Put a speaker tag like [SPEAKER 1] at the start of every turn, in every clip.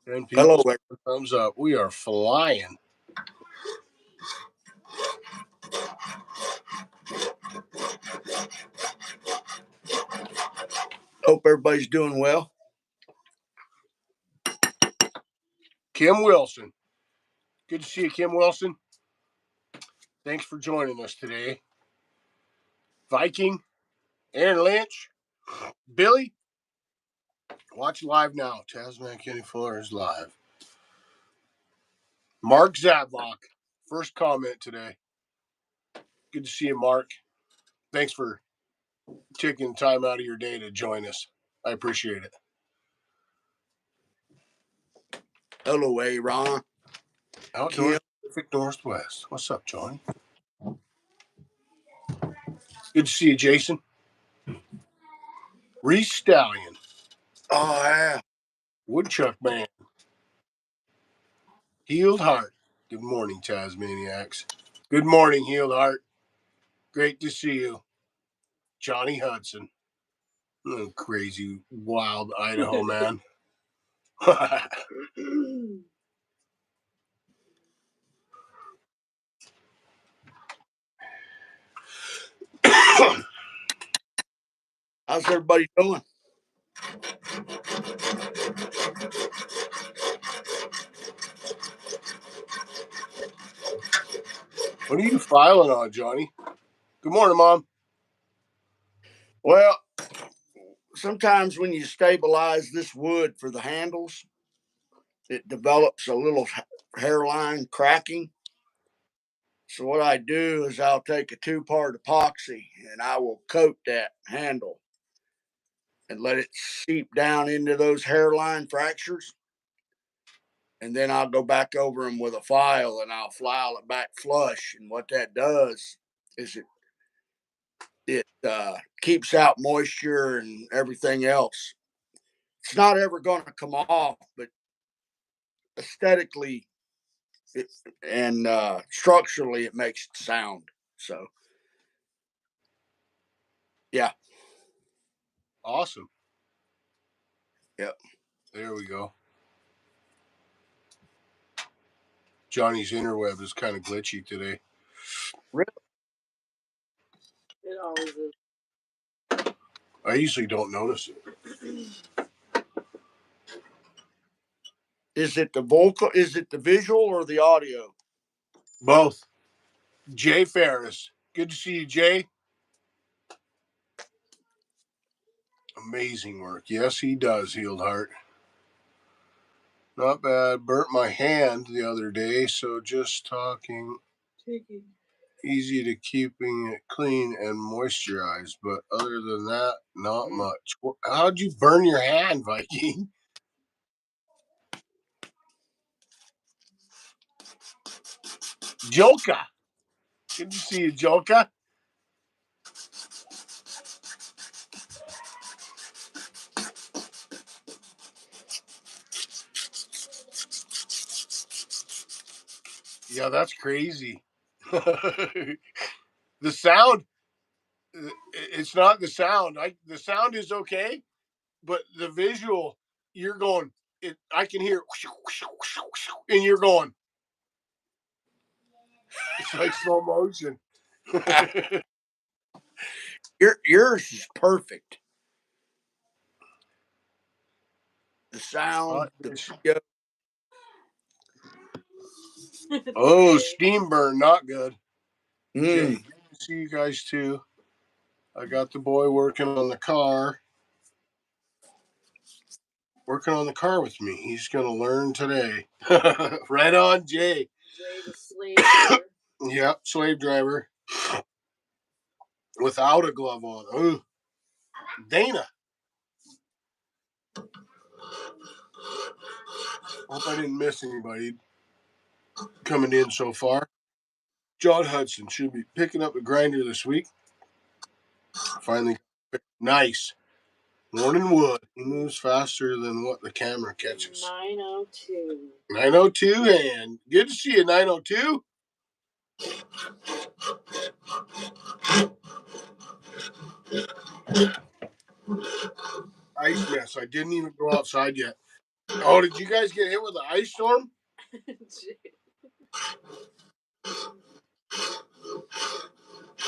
[SPEAKER 1] And
[SPEAKER 2] Hello,
[SPEAKER 1] people, thumbs up. We are flying.
[SPEAKER 2] hope everybody's doing well.
[SPEAKER 1] Kim Wilson. Good to see you, Kim Wilson. Thanks for joining us today. Viking, Aaron Lynch, Billy. Watch live now. TazMan-Kenny Fuller is live. Mark Zadlock. First comment today. Good to see you, Mark. Thanks for taking time out of your day to join us. I appreciate it.
[SPEAKER 2] Hello, Aaron.
[SPEAKER 1] Outdoor Pacific Northwest. What's up, Johnny? Good to see you, Jason. Reese Stallion.
[SPEAKER 2] Oh, yeah.
[SPEAKER 1] Woodchuck Man. Healed Heart. Good morning, Tasmaniacs. Good morning, Healed Heart. Great to see you. Johnny Hudson. Oh, crazy, wild Idaho man.
[SPEAKER 2] How's everybody doing?
[SPEAKER 1] What are you filing on, Johnny? Good morning, Mom.
[SPEAKER 2] Well, sometimes when you stabilize this wood for the handles, it develops a little hairline cracking. So what I do is I'll take a 2-part epoxy and I will coat that handle and let it seep down into those hairline fractures. And then I'll go back over them with a file and I'll file it back flush. And what that does is it keeps out moisture and everything else. It's not ever going to come off, but aesthetically and structurally, it makes it sound. So, yeah.
[SPEAKER 1] Awesome.
[SPEAKER 2] Yep.
[SPEAKER 1] There we go. Johnny's interweb is kind of glitchy today.
[SPEAKER 2] Really?
[SPEAKER 3] It always is.
[SPEAKER 1] I usually don't notice it.
[SPEAKER 2] Is it the vocal? Is it the visual or the audio?
[SPEAKER 1] Both. Jay Ferris. Good to see you, Jay. Amazing work. Yes, he does, Healed Heart. Not bad. Burnt my hand the other day, so just talking. Easy to keeping it clean and moisturized, but other than that, not much. How'd you burn your hand, Viking? Joka. Good to see you, Joka. Yeah, that's crazy. The sound, it's not the sound. The sound is okay, but the visual, you're going, I can hear, and you're going. It's like slow motion.
[SPEAKER 2] Yours is perfect. The sound, the video.
[SPEAKER 1] Oh, steam burn, not good.
[SPEAKER 2] Mm.
[SPEAKER 1] Jay, see you guys too. I got the boy working on the car. Working on the car with me. He's going to learn today. Right on, Jay.
[SPEAKER 3] Jay, the slave driver.
[SPEAKER 1] Yep, slave driver. Without a glove on. Ooh. Dana. Hope I didn't miss anybody coming in so far. John Hudson should be picking up a grinder this week. Finally, nice. Morning wood. He moves faster than what the camera catches.
[SPEAKER 3] 902.
[SPEAKER 1] 902, and good to see you, 902. Ice mess. I didn't even go outside yet. Oh, did you guys get hit with the ice storm?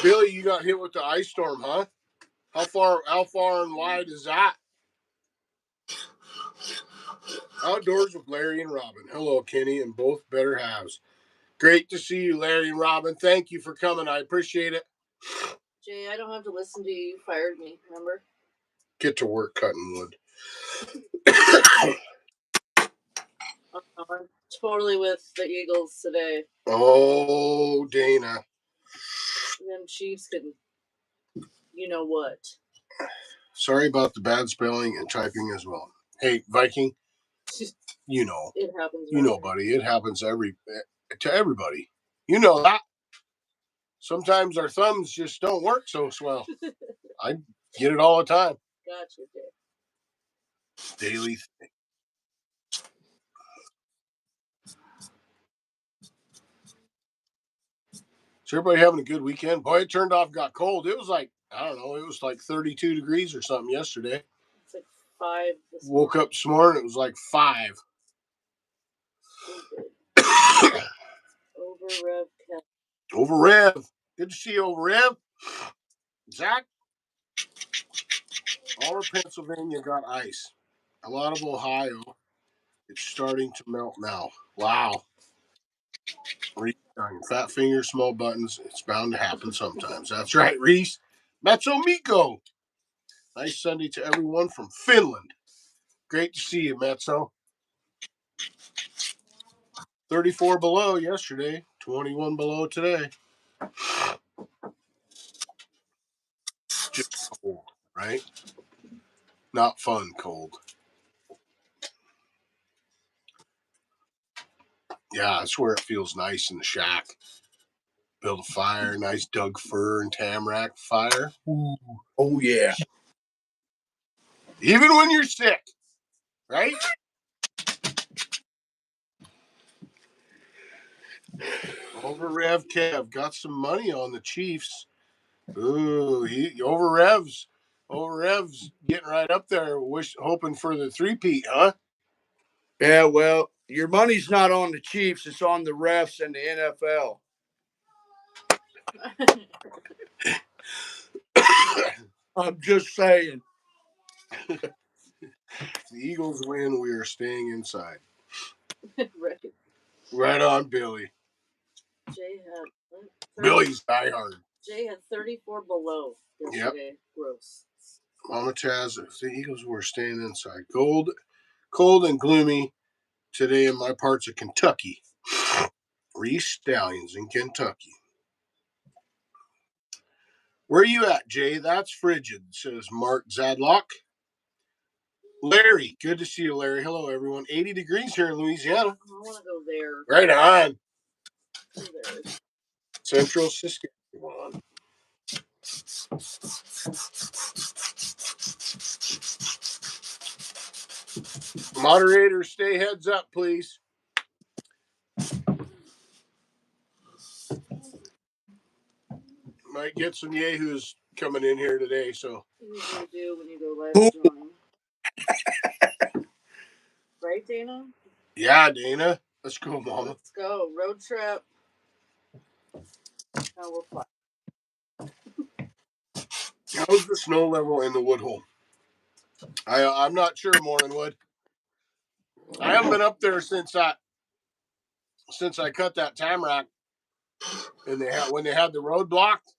[SPEAKER 1] Billy, you got hit with the ice storm, huh? How far and wide is that? Outdoors with Larry and Robin. Hello, Kenny, and both better halves. Great to see you, Larry and Robin. Thank you for coming. I appreciate it.
[SPEAKER 3] Jay, I don't have to listen to you. You fired me, remember?
[SPEAKER 1] Get to work cutting wood.
[SPEAKER 3] I'm totally with the Eagles today.
[SPEAKER 1] Oh, Dana.
[SPEAKER 3] Them Chiefs can, you know what?
[SPEAKER 1] Sorry about the bad spelling and typing as well. Hey, Viking, you know.
[SPEAKER 3] It happens.
[SPEAKER 1] You know, buddy. It happens to everybody. You know that. Sometimes our thumbs just don't work so swell. I get it all the time.
[SPEAKER 3] Gotcha, Jay.
[SPEAKER 1] Daily thing. Is everybody having a good weekend? Boy, it turned off, got cold. It was like, I don't know, it was like 32 degrees or something yesterday.
[SPEAKER 3] It's like 5 this
[SPEAKER 1] Woke up this morning, it was like 5.
[SPEAKER 3] Over Rev Cat.
[SPEAKER 1] Over Rev. Good to see you, Over Rev. Zach. All of Pennsylvania got ice. A lot of Ohio. It's starting to melt now. Wow. Reese, fat fingers, small buttons. It's bound to happen sometimes. That's right, Reese. Mezzo Miko. Nice Sunday to everyone from Finland. Great to see you, Mezzo. 34 below yesterday, 21 below today. Just cold, right? Not fun cold. Yeah, that's where it feels nice in the shack. Build a fire, nice Doug fir and tamarack fire.
[SPEAKER 2] Ooh. Oh, yeah.
[SPEAKER 1] Even when you're sick, right? Over Rev Kev got some money on the Chiefs. Ooh, over Rev's getting right up there, hoping for the three-peat, huh?
[SPEAKER 2] Yeah, well, your money's not on the Chiefs, it's on the refs and the NFL. I'm just saying.
[SPEAKER 1] The Eagles win, we are staying inside.
[SPEAKER 3] Right.
[SPEAKER 1] Right on, Billy.
[SPEAKER 3] Jay had
[SPEAKER 1] Billy's diehard.
[SPEAKER 3] Jay had 34 below yesterday. Yep. Gross.
[SPEAKER 1] Mama Taz, if the Eagles were staying inside. Cold and gloomy today in my parts of Kentucky. Reese Stallions in Kentucky. Where are you at, Jay? That's frigid, says Mark Zadlock. Larry, good to see you, Larry. Hello, everyone. 80 degrees here in Louisiana.
[SPEAKER 3] I want to go there.
[SPEAKER 1] Right on.
[SPEAKER 3] There.
[SPEAKER 1] Central Saskatchewan. Moderators, stay heads up, please. Might get some yahoos coming in here today, so.
[SPEAKER 3] You usually do when you go live join. Right, Dana?
[SPEAKER 1] Yeah, Dana. Let's go, Mama.
[SPEAKER 3] Let's go. Road trip. Now we'll fly.
[SPEAKER 1] How's the snow level in the Woodhull? I'm not sure, Morningwood. I haven't been up there since I cut that tamarack, and when they had the road blocked.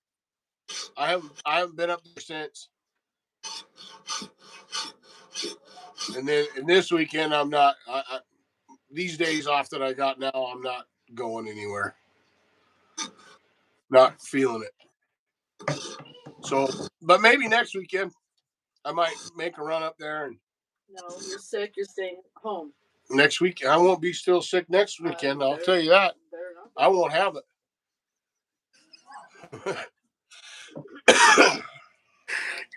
[SPEAKER 1] I haven't been up there since. And then this weekend, I'm not. These days off that I got now, I'm not going anywhere. Not feeling it. So, but maybe next weekend, I might make a run up there. And
[SPEAKER 3] no, you're sick. You're staying home.
[SPEAKER 1] Next week, I won't be still sick next weekend. I'll tell you that. I won't have it.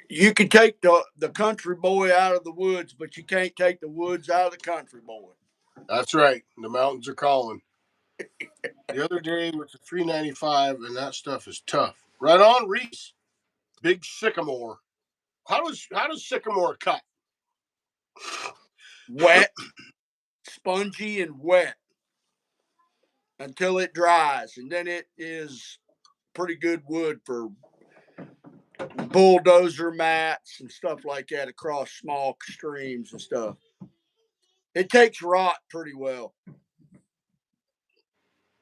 [SPEAKER 2] You can take the country boy out of the woods, but you can't take the woods out of the country boy.
[SPEAKER 1] That's right. The mountains are calling. The other day with the 395, and that stuff is tough. Right on, Reese. Big sycamore. How does sycamore cut?
[SPEAKER 2] wet, spongy and wet until it dries. And then it is pretty good wood for bulldozer mats and stuff like that across small streams and stuff. It takes rot pretty well.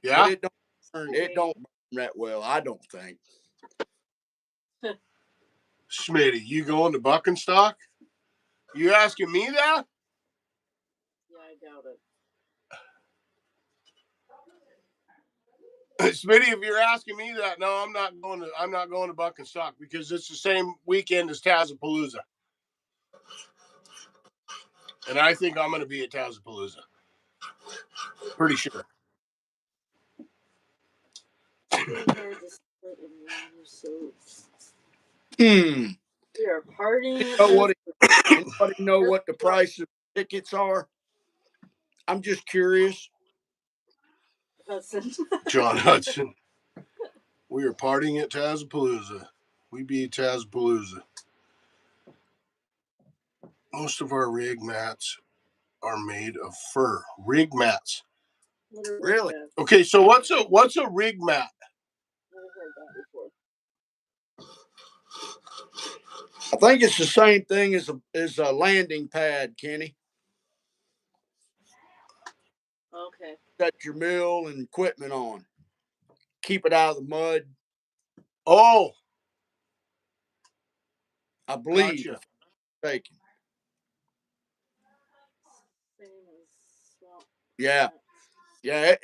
[SPEAKER 1] Yeah.
[SPEAKER 2] But it don't burn that well, I don't think.
[SPEAKER 1] Smitty, you going to Buckenstock? You asking me that?
[SPEAKER 3] Yeah, I doubt it.
[SPEAKER 1] Smitty, if you're asking me that, no, I'm not going to Buckenstock because it's the same weekend as Tazapalooza. And I think I'm going to be at Tazapalooza. Pretty sure.
[SPEAKER 3] We are partying.
[SPEAKER 2] Anybody know what the price of tickets are? I'm just curious.
[SPEAKER 3] Hudson.
[SPEAKER 1] John Hudson. We are partying at Tazapalooza. We be at Tazapalooza. Most of our rig mats are made of fur. Rig mats.
[SPEAKER 2] Really?
[SPEAKER 1] Okay, so what's a rig mat?
[SPEAKER 3] Never heard that before.
[SPEAKER 2] I think it's the same thing as a landing pad, Kenny.
[SPEAKER 3] Okay.
[SPEAKER 2] Set your mill and equipment on. Keep it out of the mud.
[SPEAKER 1] Oh,
[SPEAKER 2] I believe.
[SPEAKER 1] gotcha.
[SPEAKER 2] Taken.
[SPEAKER 3] Same as swamp.
[SPEAKER 2] Yeah. Yeah,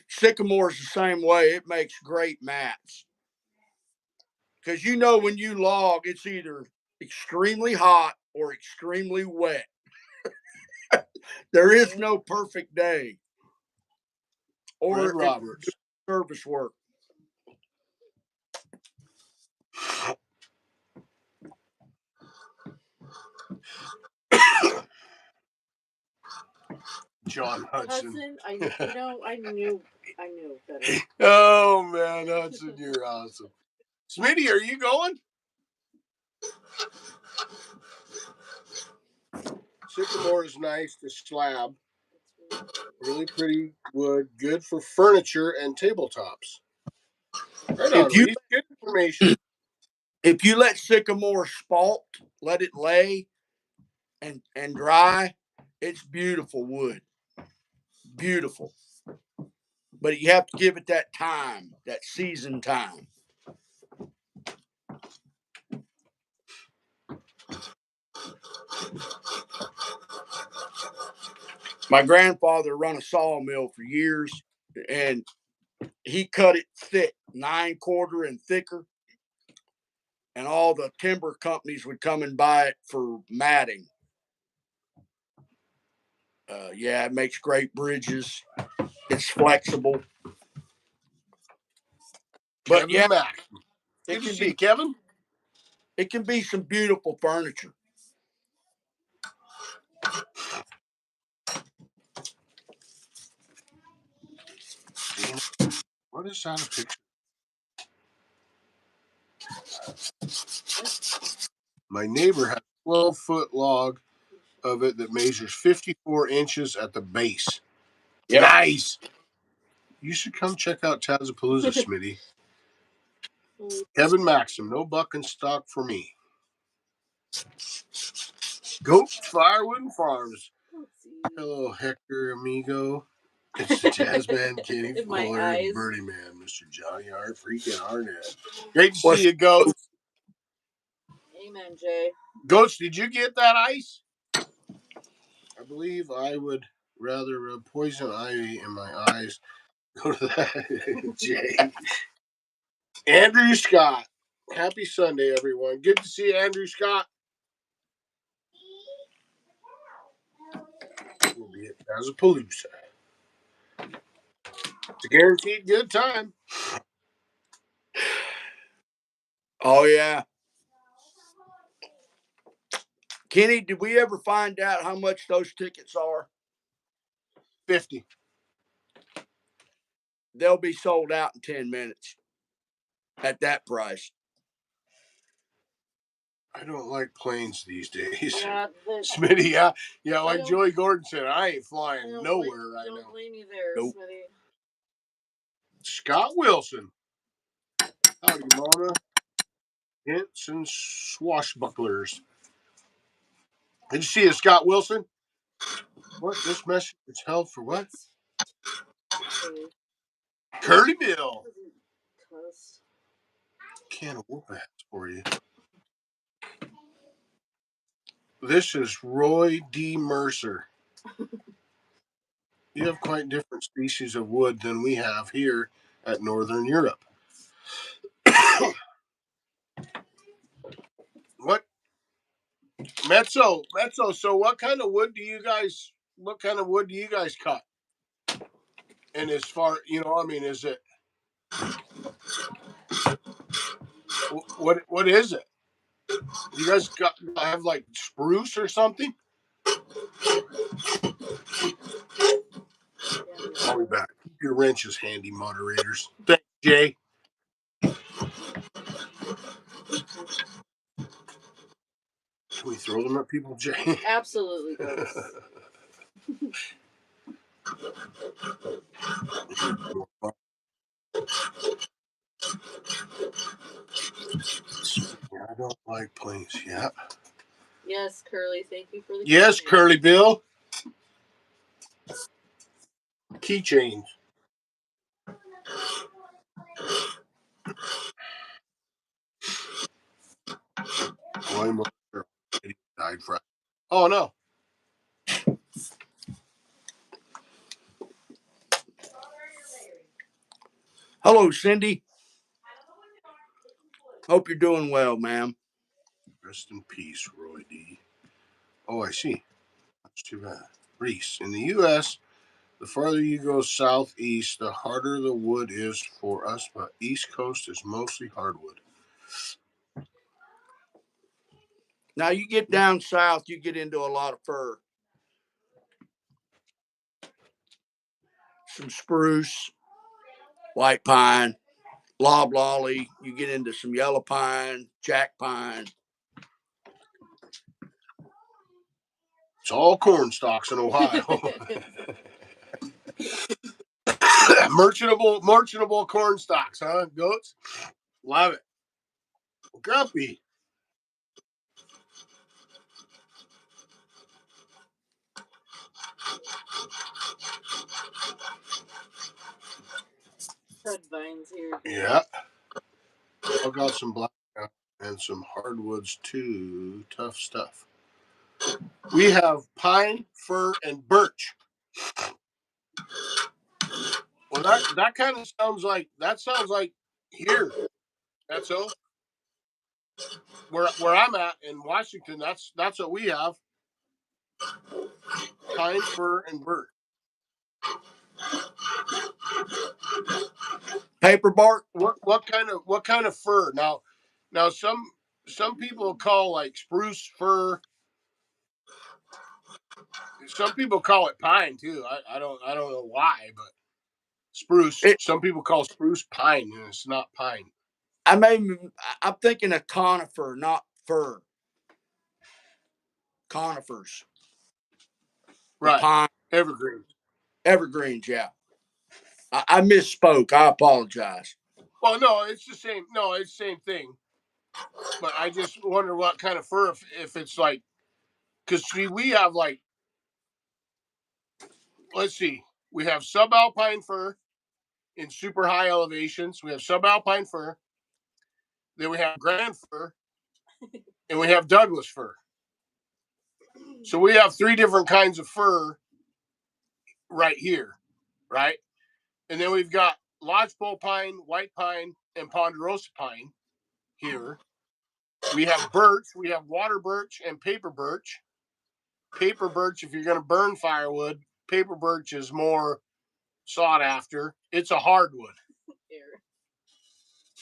[SPEAKER 2] Sycamore's the same way. It makes great mats. Because when you log, it's either extremely hot or extremely wet. There is no perfect day. Or
[SPEAKER 1] Fred Roberts.
[SPEAKER 2] Service work.
[SPEAKER 1] John Hudson.
[SPEAKER 3] I knew better.
[SPEAKER 1] Oh man, Hudson, you're awesome. Smitty, are you going? Sycamore is nice to slab. Really pretty wood, good for furniture and tabletops. Right on, Reese. Good information.
[SPEAKER 2] If you let sycamore spalt, let it lay and dry, it's beautiful wood. Beautiful. But you have to give it that time, that season time. My grandfather run a sawmill for years, and he cut it thick, 9/4 and thicker. And all the timber companies would come and buy it for matting. Yeah, it makes great bridges. It's flexible. But
[SPEAKER 1] Kevin Mack. Good to see you, Kevin.
[SPEAKER 2] It can be some beautiful furniture.
[SPEAKER 1] What is that a picture? My neighbor has a 12-foot log of it that measures 54 inches at the base. Yep. Nice. You should come check out Tazapalooza, Smitty. Kevin Maxim, no Buckenstock for me. Goat Firewood and Farms. Hello, Hector, amigo. It's the TazMan-Kenny Fuller and Birdie Man, Mr. Johnny Arnett. Great to see you, Goats.
[SPEAKER 3] Amen, Jay.
[SPEAKER 1] Goats, did you get that ice? I believe I would rather rub poison ivy in my eyes. Go to that, Jay. Andrew Scott. Happy Sunday, everyone. Good to see you, Andrew Scott. We'll be at Tazapalooza. It's a guaranteed good time.
[SPEAKER 2] Oh, yeah. Kenny, did we ever find out how much those tickets are?
[SPEAKER 1] $50.
[SPEAKER 2] They'll be sold out in 10 minutes at that price.
[SPEAKER 1] I don't like planes these days.
[SPEAKER 3] Yeah,
[SPEAKER 1] Smitty, yeah, like Joey Gordon said, I ain't flying nowhere right now.
[SPEAKER 3] Don't blame you there,
[SPEAKER 2] Nope.
[SPEAKER 3] Smitty.
[SPEAKER 1] Scott Wilson. Howdy, Mona. Hints and swashbucklers. Did you see it, Scott Wilson? What? This message is held for what?
[SPEAKER 3] Okay.
[SPEAKER 1] Curly Bill.
[SPEAKER 3] Cuss.
[SPEAKER 1] Can of whoop ass for you. This is Roy D. Mercer. You have quite different species of wood than we have here at Northern Europe. What? Mezzo. So what kind of wood do you guys cut? And as far, I mean, is it what is it? You guys have like spruce or something? I'll be back. Keep your wrenches handy, moderators. Thanks, Jay. Can we throw them at people, Jay?
[SPEAKER 3] Absolutely, Ghost.
[SPEAKER 1] I don't like planes. Yeah.
[SPEAKER 3] Yes, Curly. Thank you for the
[SPEAKER 1] Yes,
[SPEAKER 3] keychain.
[SPEAKER 1] Curly Bill. Keychains. Roy Mercer died Friday. Oh no.
[SPEAKER 2] Hello, Cindy. Hope you're doing well, ma'am.
[SPEAKER 1] Rest in peace, Roy D. Oh, I see. That's too bad. Reese. In the U.S., the farther you go southeast, the harder the wood is for us, but East Coast is mostly hardwood.
[SPEAKER 2] Now you get down south, you get into a lot of fir. Some spruce, white pine, loblolly. You get into some yellow pine, jack pine.
[SPEAKER 1] It's all corn stalks in Ohio. merchantable corn stalks, huh? Goats? Love it. Grumpy.
[SPEAKER 3] Red vines here.
[SPEAKER 1] Yeah. I got some black and some hardwoods too. Tough stuff. We have pine, fir, and birch. Well, that kind of sounds like here. That's all. Where I'm at in Washington, that's what we have. Pine, fir, and birch.
[SPEAKER 2] Paper bark.
[SPEAKER 1] What kind of fir? Now some people call like spruce fir. Some people call it pine too. I don't know why, but spruce. Some people call spruce pine, and it's not pine.
[SPEAKER 2] I'm thinking of conifer, not fir. Conifers.
[SPEAKER 1] Right.
[SPEAKER 2] Pine.
[SPEAKER 1] Evergreen.
[SPEAKER 2] Evergreens, yeah. I misspoke. I apologize.
[SPEAKER 1] Well, no, it's the same. No, it's the same thing. But I just wonder what kind of fir, if it's like, because see, we have like, let's see, we have subalpine fir in super high elevations. We have subalpine fir. Then we have grand fir, and we have Douglas fir. So we have three different kinds of fir right here, right? And then we've got lodgepole pine, white pine, and ponderosa pine here. We have birch, we have water birch and paper birch. Paper birch, if you're going to burn firewood, paper birch is more sought after. It's a hardwood.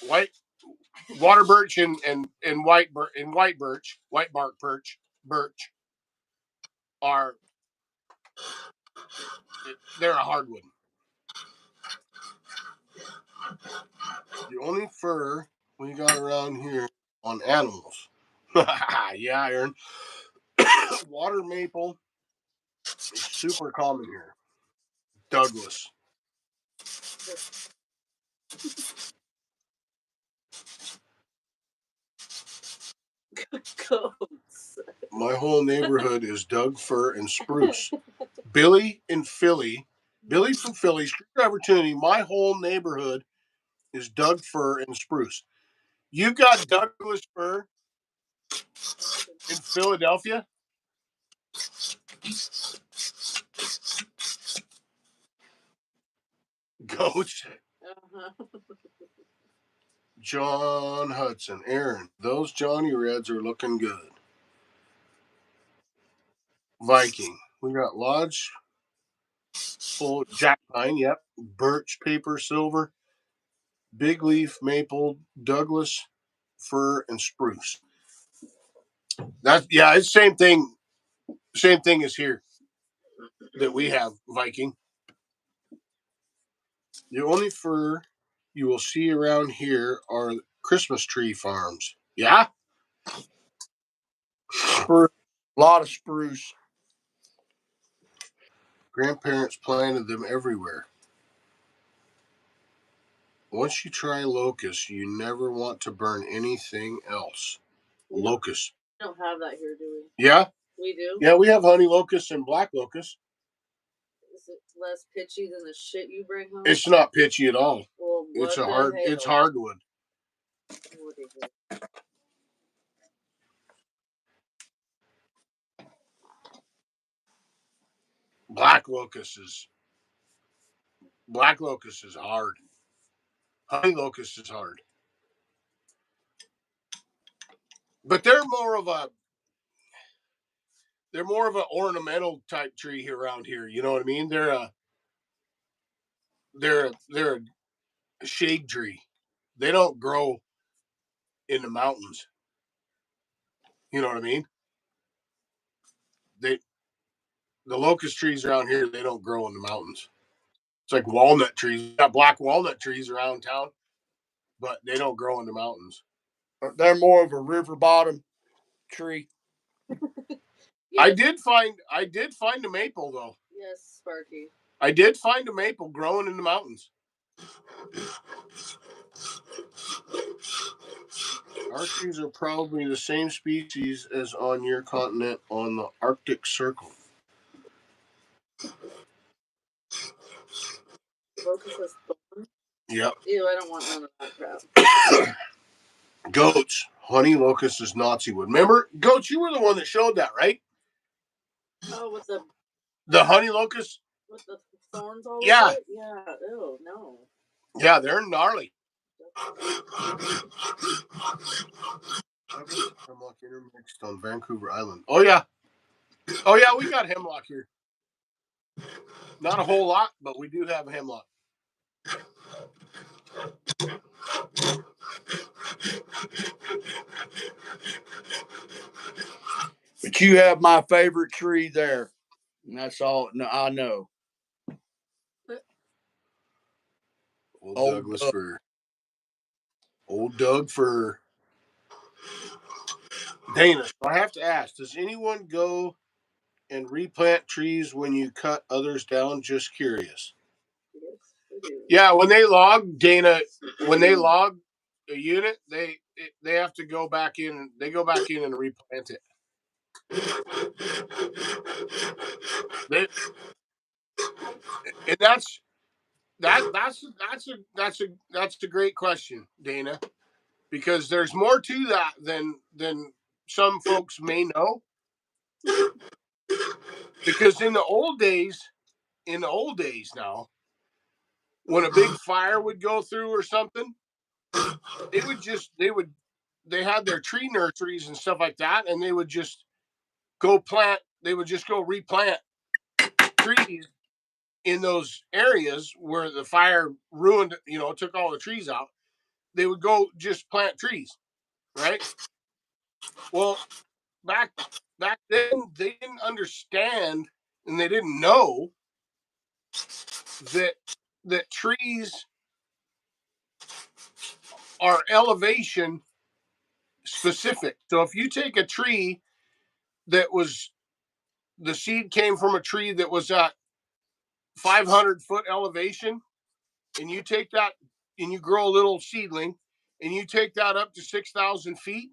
[SPEAKER 1] White water birch and white birch, white bark birch are they're a hardwood. The only fur we got around here on animals Yeah, Aaron. Water maple is super common here. Douglas.
[SPEAKER 3] Goats.
[SPEAKER 1] My whole neighborhood is Doug fir and spruce. Billy and Philly. Billy from Philly, Screwdriver Tuning. My whole neighborhood is Doug fir and spruce. You got Douglas fir in Philadelphia? Goats.
[SPEAKER 3] Uh-huh.
[SPEAKER 1] John Hudson. Aaron, those Johnny Reds are looking good. Viking. We got Lodge, full jack pine, yep. Birch, paper, silver, big leaf, maple, Douglas, fir, and spruce. That's yeah, it's same thing. Same thing as here that we have Viking. The only fir you will see around here are Christmas tree farms. Yeah?
[SPEAKER 2] Spruce. A lot of spruce.
[SPEAKER 1] Grandparents planted them everywhere. Once you try locust, you never want to burn anything else. Locust.
[SPEAKER 3] We don't have that here, do we?
[SPEAKER 1] Yeah?
[SPEAKER 3] We do?
[SPEAKER 1] Yeah, we have honey locust and black locust.
[SPEAKER 3] Is it less pitchy than the shit you bring home?
[SPEAKER 1] It's not pitchy at all.
[SPEAKER 3] Well,
[SPEAKER 1] It's hardwood.
[SPEAKER 3] What is it?
[SPEAKER 1] Black locust is hard. Honey locust is hard. But they're more of an ornamental type tree here around here. You know what I mean? They're a shade tree. They don't grow in the mountains. You know what I mean? They the locust trees around here, they don't grow in the mountains. It's like walnut trees. We got black walnut trees around town, but they don't grow in the mountains.
[SPEAKER 2] They're more of a river bottom tree.
[SPEAKER 3] Yes.
[SPEAKER 1] I did find a maple though.
[SPEAKER 3] Yes, Sparky.
[SPEAKER 1] I did find a maple growing in the mountains. Our trees are probably the same species as on your continent on the Arctic Circle.
[SPEAKER 3] Locust has thorns?
[SPEAKER 1] Yep.
[SPEAKER 3] Ew, I don't want none of that crap.
[SPEAKER 1] Goats. Honey locust is Nazi wood. Remember, Goats, you were the one that showed that, right?
[SPEAKER 3] Oh, with
[SPEAKER 1] the honey locust?
[SPEAKER 3] With the thorns all
[SPEAKER 1] Yeah.
[SPEAKER 3] over it? Yeah. Ew, no.
[SPEAKER 1] Yeah, they're gnarly. Hemlock intermixed on Vancouver Island. Oh yeah, we got hemlock here. Not a whole lot, but we do have hemlock.
[SPEAKER 2] But you have my favorite tree there. And that's all I know.
[SPEAKER 1] Old Douglas fir. Old Doug fir. Dana, I have to ask, does anyone go and replant trees when you cut others down? Just curious.
[SPEAKER 3] Yes, they do.
[SPEAKER 1] Yeah, when they log, Dana, when they log a unit, they have to go back in. They go back in and replant it. And that's a great question, Dana, because there's more to that than some folks may know. Because in the old days now, when a big fire would go through or something, they had their tree nurseries and stuff like that, and they would just go replant trees in those areas where the fire ruined, took all the trees out. They would go just plant trees, right? Well, back then they didn't understand and they didn't know that trees are elevation specific. So if you take a tree that was, the seed came from a tree that was at 500-foot elevation, and you take that and you grow a little seedling and you take that up to 6,000 feet,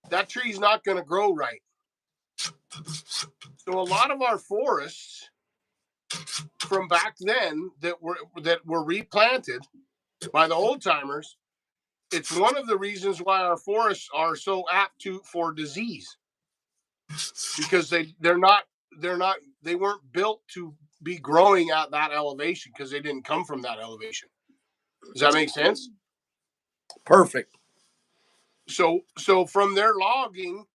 [SPEAKER 1] that tree's not going to grow right. So a lot of our forests from back then that were replanted by the old timers, it's one of the reasons why our forests are so apt for disease, because they weren't built to be growing at that elevation, because they didn't come from that elevation. Does that make sense?
[SPEAKER 2] Perfect.
[SPEAKER 1] So from their logging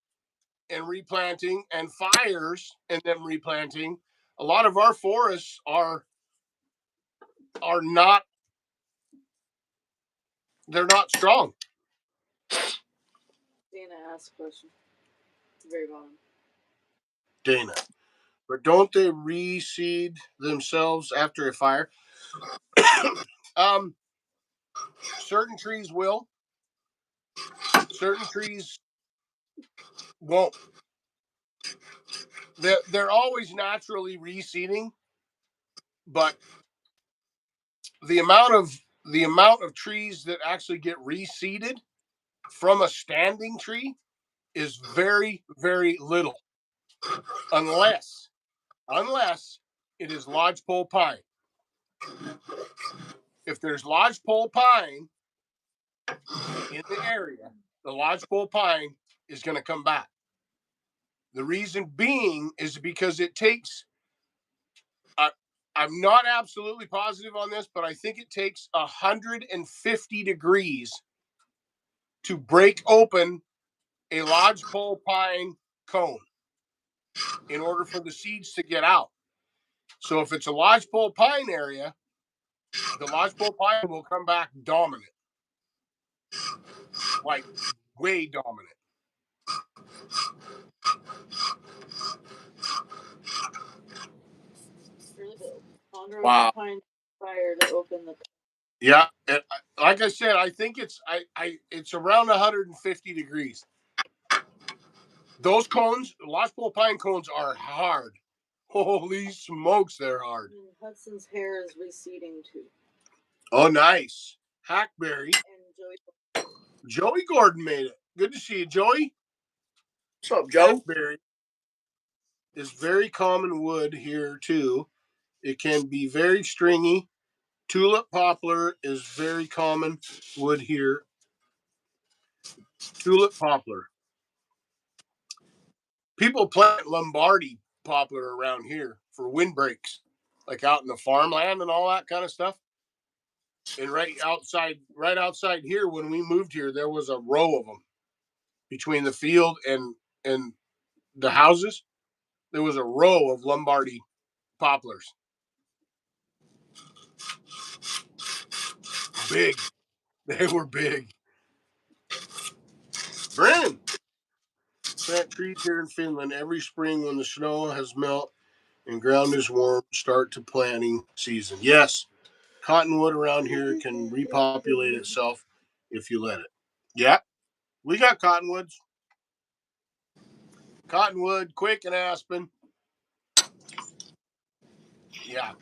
[SPEAKER 1] and replanting and fires and then replanting, a lot of our forests are not, they're not strong.
[SPEAKER 3] Dana asked a question. Very bottom.
[SPEAKER 1] Dana, but don't they reseed themselves after a fire? Certain trees will. Certain trees won't. They're always naturally reseeding, but the amount of trees that actually get reseeded from a standing tree is very, very little, unless it is lodgepole pine. If there's lodgepole pine in the area, the lodgepole pine is going to come back. The reason being is because it takes, I'm not absolutely positive on this, but I think it takes 150 degrees to break open a lodgepole pine cone in order for the seeds to get out. So if it's a lodgepole pine area, the lodgepole pine will come back dominant, like way dominant.
[SPEAKER 2] Wow.
[SPEAKER 3] Pine fire to open the.
[SPEAKER 1] Yeah, like I said, I think it's around 150 degrees. Those cones, lodgepole pine cones, are hard. Holy smokes, they're hard.
[SPEAKER 3] And Hudson's hair is receding too.
[SPEAKER 1] Oh, nice. Hackberry.
[SPEAKER 3] And
[SPEAKER 1] Joey Gordon made it. Good to see you, Joey.
[SPEAKER 2] What's up, Joe?
[SPEAKER 1] Hackberry is very common wood here too. It can be very stringy. Tulip poplar is very common wood here. Tulip poplar. People plant Lombardy poplar around here for windbreaks, like out in the farmland and all that kind of stuff. And right outside here, when we moved here, there was a row of them between the field and the houses. There was a row of Lombardy poplars. Big. They were big. Brennan. Plant trees here in Finland every spring when the snow has melted and ground is warm. Start to planting season. Yes, cottonwood around here can repopulate itself if you let it. Yeah, we got cottonwoods. Cottonwood, quick, and aspen. Yeah.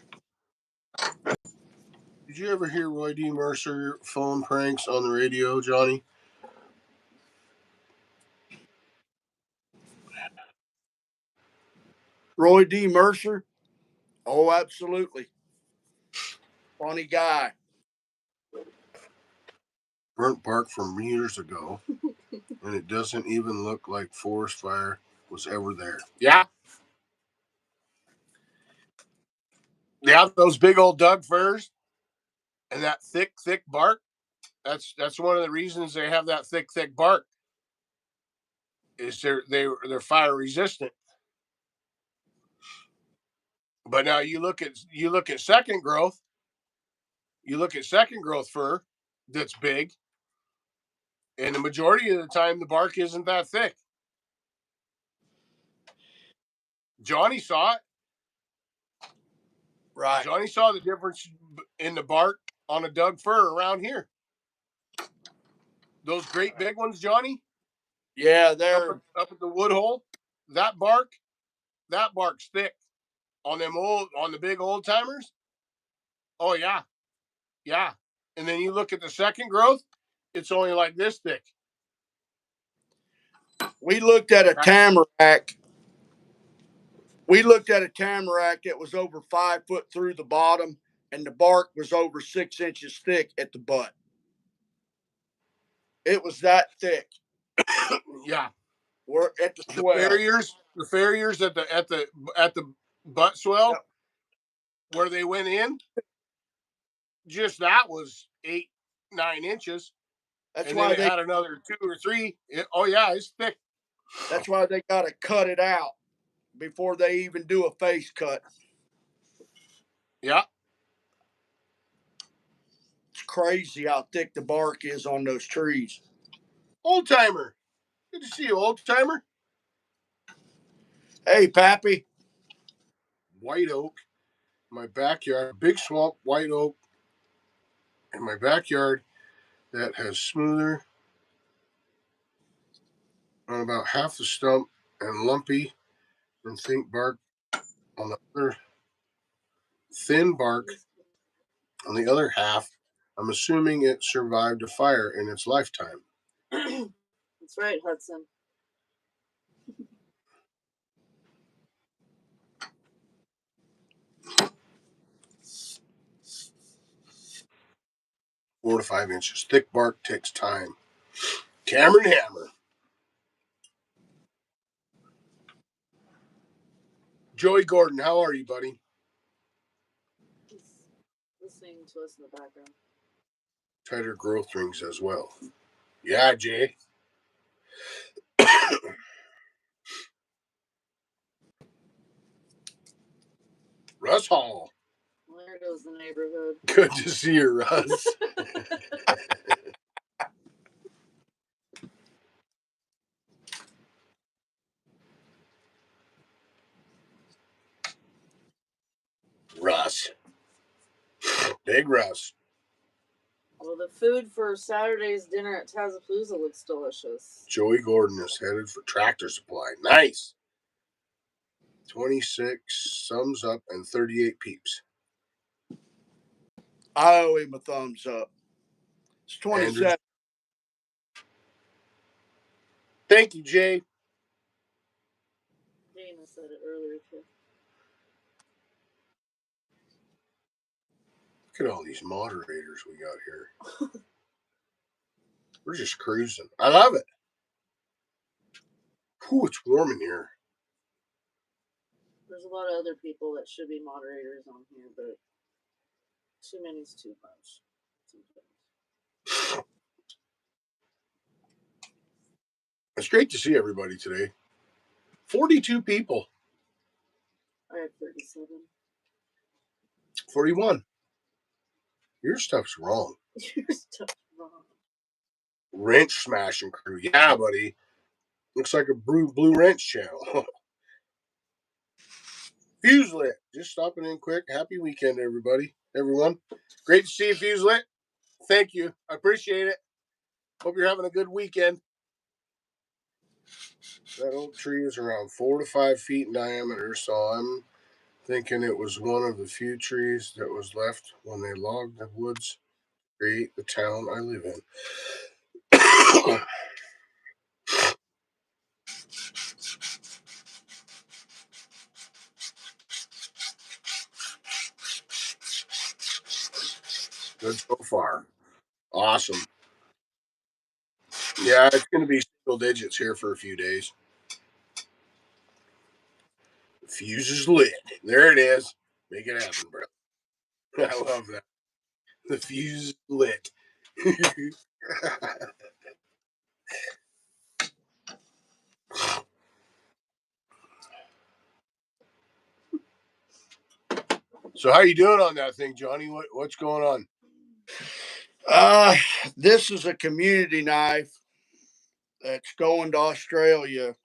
[SPEAKER 1] Did you ever hear Roy D. Mercer phone pranks on the radio, Johnny?
[SPEAKER 2] Roy D. Mercer? Oh, absolutely. Funny guy.
[SPEAKER 1] Burnt bark from years ago, and it doesn't even look like forest fire was ever there. Yeah. Yeah, those big old Doug firs and that thick, thick bark. That's one of the reasons they have that thick, thick bark. Is they're fire resistant. But now you look at second growth. You look at second growth fir that's big, and the majority of the time the bark isn't that thick. Johnny saw it.
[SPEAKER 2] Right.
[SPEAKER 1] Johnny saw the difference in the bark on a Doug fir around here. Those great big ones, Johnny.
[SPEAKER 2] Yeah, they're
[SPEAKER 1] up at the wood hole. That bark's thick on the big old timers. Oh yeah, yeah. And then you look at the second growth, it's only like this thick.
[SPEAKER 2] We looked at a tamarack. That was over 5 foot through the bottom, and the bark was over 6 inches thick at the butt. It was that thick.
[SPEAKER 1] Yeah.
[SPEAKER 2] We're at the swell.
[SPEAKER 1] The farriers at the butt swell, yep, where they went in, just that was 8-9 inches.
[SPEAKER 2] That's
[SPEAKER 1] and
[SPEAKER 2] why
[SPEAKER 1] then they had another 2 or 3. Oh yeah, it's thick.
[SPEAKER 2] That's why they got to cut it out before they even do a face cut.
[SPEAKER 1] Yeah.
[SPEAKER 2] It's crazy how thick the bark is on those trees.
[SPEAKER 1] Old timer. Good to see you, old timer.
[SPEAKER 2] Hey, Pappy.
[SPEAKER 1] White oak. My backyard, big swamp white oak in my backyard that has smoother on about half the stump and lumpy and thick bark on the other, thin bark on the other half. I'm assuming it survived a fire in its lifetime.
[SPEAKER 3] That's right, Hudson.
[SPEAKER 1] Four to 5 inches. Thick bark takes time. Cameron Hammer. Joey Gordon, how are you, buddy?
[SPEAKER 3] He's listening to us in the background.
[SPEAKER 1] Tighter growth rings as well. Yeah, Jay. Russ Hall.
[SPEAKER 3] Well, there goes the neighborhood.
[SPEAKER 1] Good to see you, Russ. Russ. Big Russ.
[SPEAKER 3] Well, the food for Saturday's dinner at Tazapalooza looks delicious.
[SPEAKER 1] Joey Gordon is headed for Tractor Supply. Nice. 26 thumbs up and 38 peeps.
[SPEAKER 2] I owe him a thumbs up. It's 27. Andrew.
[SPEAKER 1] Thank you, Jay.
[SPEAKER 3] Dana said it earlier, too.
[SPEAKER 1] Look at all these moderators we got here. We're just cruising. I love it. Ooh, it's warm in here.
[SPEAKER 3] There's a lot of other people that should be moderators on here, but too many's too much.
[SPEAKER 1] It's great to see everybody today. 42 people.
[SPEAKER 3] I have 37.
[SPEAKER 1] 41. Your stuff's wrong.
[SPEAKER 3] Your stuff's wrong.
[SPEAKER 1] Wrench smashing crew. Yeah, buddy. Looks like a blue wrench channel. Fuse lit. Just stopping in quick. Happy weekend, everyone. Great to see you, Fuse lit. Thank you. I appreciate it. Hope you're having a good weekend. That oak tree is around 4 to 5 feet in diameter, so I'm thinking it was one of the few trees that was left when they logged the woods to create the town I live in. Good so far. Awesome. Yeah, it's going to be single digits here for a few days. The fuse is lit. There it is. Make it happen, bro. I love that. The fuse is lit. So how you doing on that thing, Johnny? What's going on?
[SPEAKER 2] This is a community knife that's going to Australia,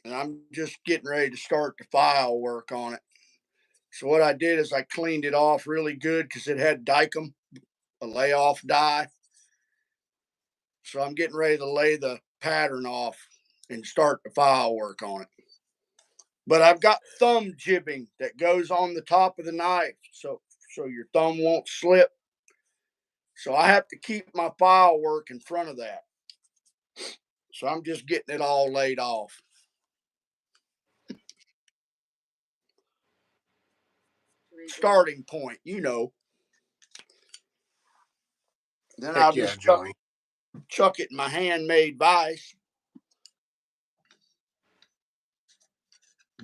[SPEAKER 2] and I'm just getting ready to start the file work on it. So what I did is I cleaned it off really good because it had dicum, a layoff die. So I'm getting ready to lay the pattern off and start the file work on it. But I've got thumb jibbing that goes on the top of the knife, so your thumb won't slip. So I have to keep my file work in front of that. So I'm just getting it all laid off. Starting point, you know. Then
[SPEAKER 1] Heck
[SPEAKER 2] I'll
[SPEAKER 1] yeah,
[SPEAKER 2] just
[SPEAKER 1] Johnny.
[SPEAKER 2] chuck it in my handmade vise.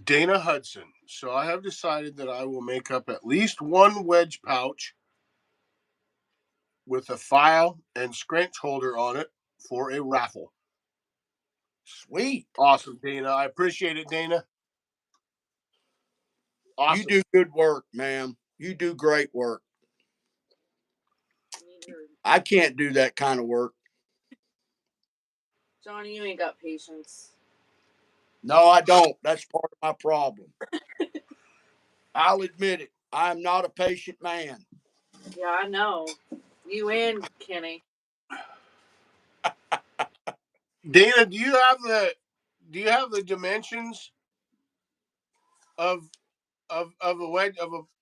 [SPEAKER 1] Dana Hudson. So I have decided that I will make up at least one wedge pouch with a file and scratch holder on it for a raffle.
[SPEAKER 2] Sweet.
[SPEAKER 1] Awesome, Dana. I appreciate it, Dana. Awesome.
[SPEAKER 2] You do good work, ma'am. You do great work. I can't do that kind of work.
[SPEAKER 3] Johnny, you ain't got patience.
[SPEAKER 2] No, I don't. That's part of my problem. I'll admit it. I'm not a patient man.
[SPEAKER 3] Yeah, I know. You and Kenny.
[SPEAKER 1] Dana, do you have the dimensions of a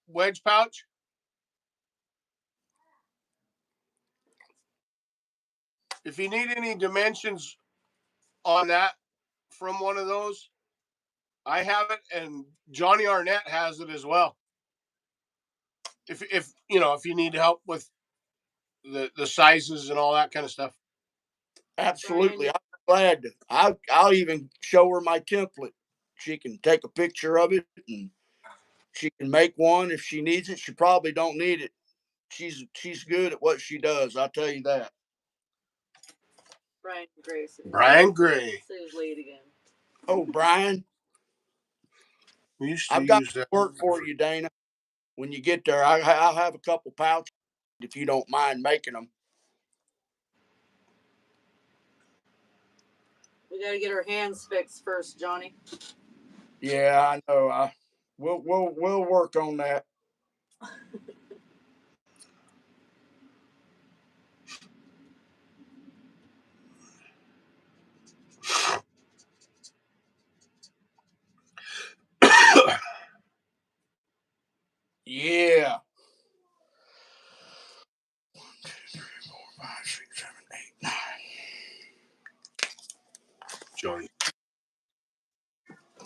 [SPEAKER 1] wedge pouch? If you need any dimensions on that from one of those, I have it, and Johnny Arnett has it as well. If you need help with the sizes and all that kind of stuff.
[SPEAKER 2] Absolutely. I'm glad to. I'll even show her my template. She can take a picture of it and she can make one if she needs it. She probably don't need it. She's good at what she does. I'll tell you that.
[SPEAKER 3] Brian Gray.
[SPEAKER 1] Brian Gray.
[SPEAKER 3] So he's late again.
[SPEAKER 2] Oh, Brian. I've got work for you, Dana. When you get there, I'll have a couple pouches if you don't mind making them.
[SPEAKER 3] We got to get our hands fixed first, Johnny.
[SPEAKER 2] Yeah, I know. We'll work on that. Yeah. 1, 2, 3, 4, 5, 6, 7, 8, 9.
[SPEAKER 1] Johnny.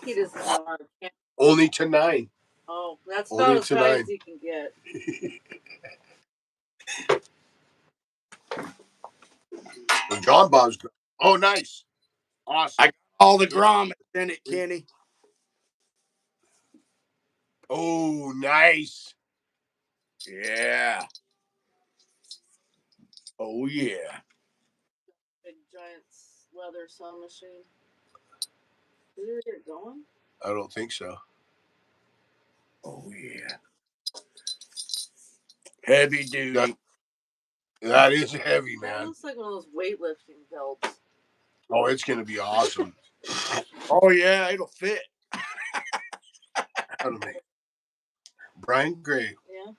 [SPEAKER 3] He doesn't know how to count.
[SPEAKER 1] Only to 9.
[SPEAKER 3] Oh, that's about as high as he can get.
[SPEAKER 1] Well, John Bob's good. Oh, nice. Awesome.
[SPEAKER 2] I got all the grommets in it, Kenny.
[SPEAKER 1] Oh, nice.
[SPEAKER 2] Yeah. Oh, yeah.
[SPEAKER 3] Big giant leather sewing machine. Did you get it going?
[SPEAKER 1] I don't think so.
[SPEAKER 2] Oh, yeah. Heavy duty.
[SPEAKER 1] That is heavy, man.
[SPEAKER 3] That looks like one of those weightlifting belts.
[SPEAKER 1] Oh, it's going to be awesome.
[SPEAKER 2] Oh, yeah, it'll fit.
[SPEAKER 1] Brian Gray.
[SPEAKER 3] Yeah.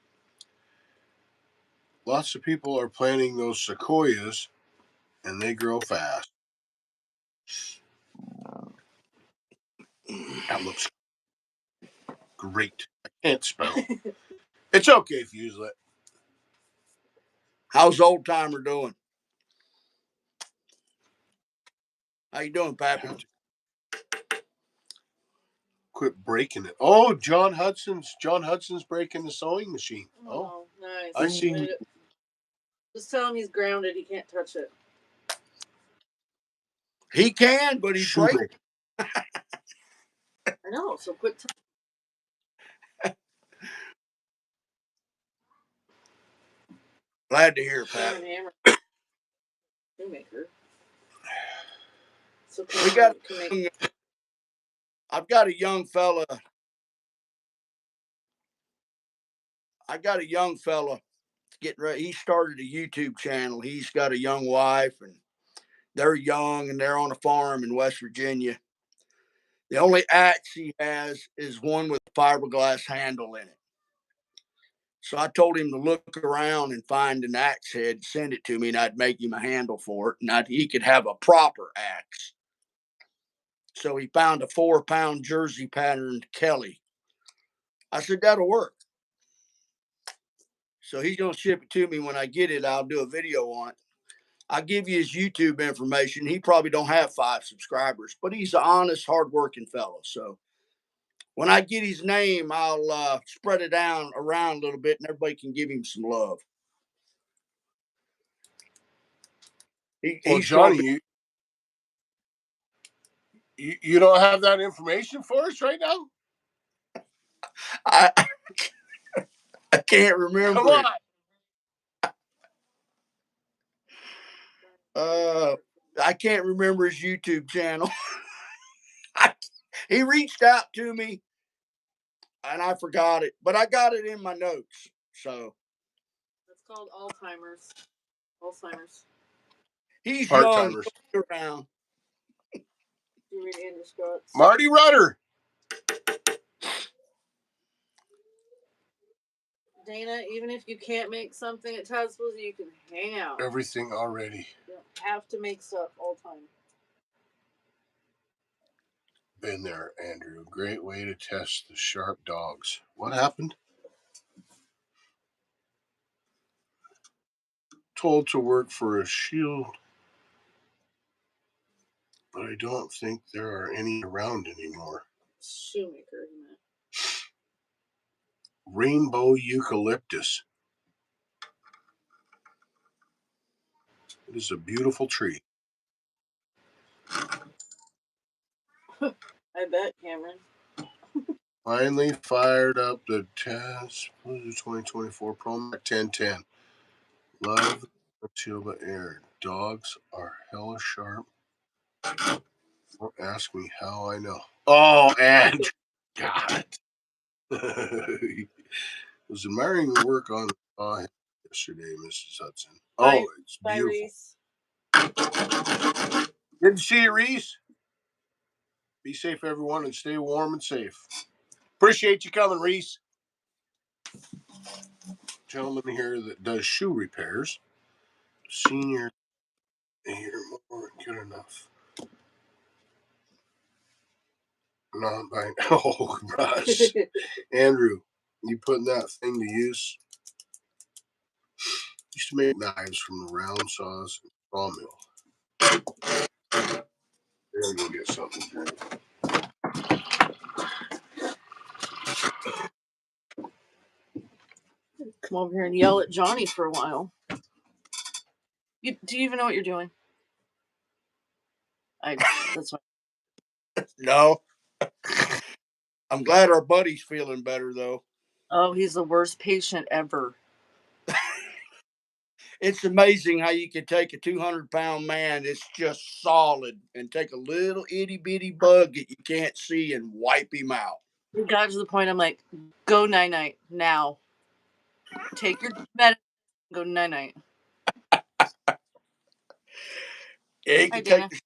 [SPEAKER 1] Lots of people are planting those sequoias, and they grow fast. That looks great. I can't spell. It's okay if you use it.
[SPEAKER 2] How's Old Timer doing? How you doing, Pappy?
[SPEAKER 1] Quit breaking it. Oh, John Hudson's breaking the sewing machine.
[SPEAKER 3] Oh, nice.
[SPEAKER 1] I see.
[SPEAKER 3] Just tell him he's grounded. He can't touch it.
[SPEAKER 2] He can, but he's breaking.
[SPEAKER 3] I know. So quit.
[SPEAKER 2] Glad to hear, Pat.
[SPEAKER 3] Shoemaker. So
[SPEAKER 2] we got. I've got a young fella. Getting ready. He started a YouTube channel. He's got a young wife, and they're young, and they're on a farm in West Virginia. The only axe he has is one with a fiberglass handle in it. So I told him to look around and find an axe head, send it to me, and I'd make him a handle for it, and he could have a proper axe. So he found a 4-pound jersey patterned Kelly. I said, that'll work. So he's going to ship it to me. When I get it, I'll do a video on it. I'll give you his YouTube information. He probably don't have 5 subscribers, but he's an honest, hardworking fellow. So when I get his name, I'll spread it around a little bit, and everybody can give him some love.
[SPEAKER 1] Well, Johnny, you don't have that information for us right now?
[SPEAKER 2] I can't remember.
[SPEAKER 1] Come on.
[SPEAKER 2] I can't remember his YouTube channel. He reached out to me, and I forgot it, but I got it in my notes. So
[SPEAKER 3] it's called Alzheimer's.
[SPEAKER 2] He's
[SPEAKER 1] Part-timers.
[SPEAKER 2] young. Around.
[SPEAKER 3] You read Andrew Scott's.
[SPEAKER 1] Marty Rudder.
[SPEAKER 3] Dana, even if you can't make something at Tazapalooza, you can hang out.
[SPEAKER 1] Everything already.
[SPEAKER 3] You don't have to make stuff all the time.
[SPEAKER 1] Been there, Andrew. Great way to test the sharp dogs. What happened? Told to work for a shield, but I don't think there are any around anymore.
[SPEAKER 3] Shoemaker, he meant.
[SPEAKER 1] Rainbow eucalyptus. It is a beautiful tree.
[SPEAKER 3] I bet, Cameron.
[SPEAKER 1] Finally fired up the Tazapalooza 2024 Pro 1010. Love Matilda Air. Dogs are hella sharp. Don't ask me how I know. Oh, and God. Was admiring your work on yesterday, Mrs. Hudson.
[SPEAKER 3] Bye.
[SPEAKER 1] Oh, it's beautiful.
[SPEAKER 3] Reese.
[SPEAKER 1] Good to see you, Reese. Be safe, everyone, and stay warm and safe. Appreciate you coming, Reese. Gentleman here that does shoe repairs. Senior here, more good enough. Not by oh, Russ. Andrew, you putting that thing to use? Used to make knives from the round saws and sawmill. There, go get something.
[SPEAKER 3] Come over here and yell at Johnny for a while. Do you even know what you're doing? That's why.
[SPEAKER 2] No. I'm glad our buddy's feeling better, though.
[SPEAKER 3] Oh, he's the worst patient ever.
[SPEAKER 2] It's amazing how you can take a 200-pound man that's just solid and take a little itty-bitty bug that you can't see and wipe him out.
[SPEAKER 3] It got to the point I'm like, go night-night now. Take your medicine, go night-night.
[SPEAKER 2] Yeah, he can take the strongest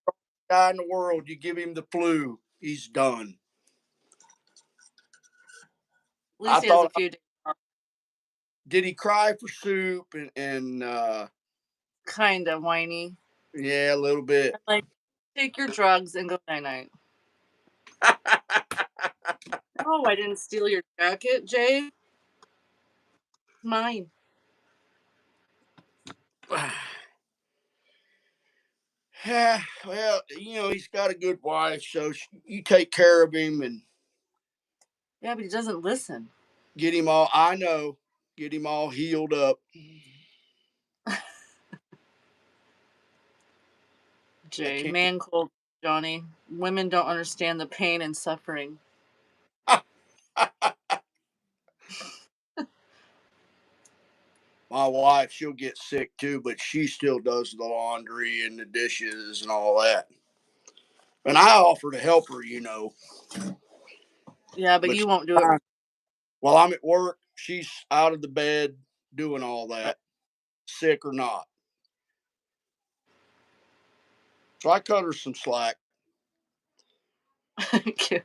[SPEAKER 2] guy in the world. You give him the flu, he's done.
[SPEAKER 3] At least he has a few days off.
[SPEAKER 2] Did he cry for soup and
[SPEAKER 3] kind of whiny?
[SPEAKER 2] Yeah, a little bit.
[SPEAKER 3] I'm like, take your drugs and go night-night. Oh, I didn't steal your jacket, Jay. Mine.
[SPEAKER 2] Yeah, well, he's got a good wife, so you take care of him and.
[SPEAKER 3] Yeah, but he doesn't listen.
[SPEAKER 2] Get him all healed up.
[SPEAKER 3] Jay, man cold, Johnny. Women don't understand the pain and suffering.
[SPEAKER 2] My wife, she'll get sick too, but she still does the laundry and the dishes and all that. And I offer to help her,
[SPEAKER 3] Yeah, but you won't do it.
[SPEAKER 2] While I'm at work, she's out of the bed doing all that, sick or not. So I cut her some slack.
[SPEAKER 3] Thank you.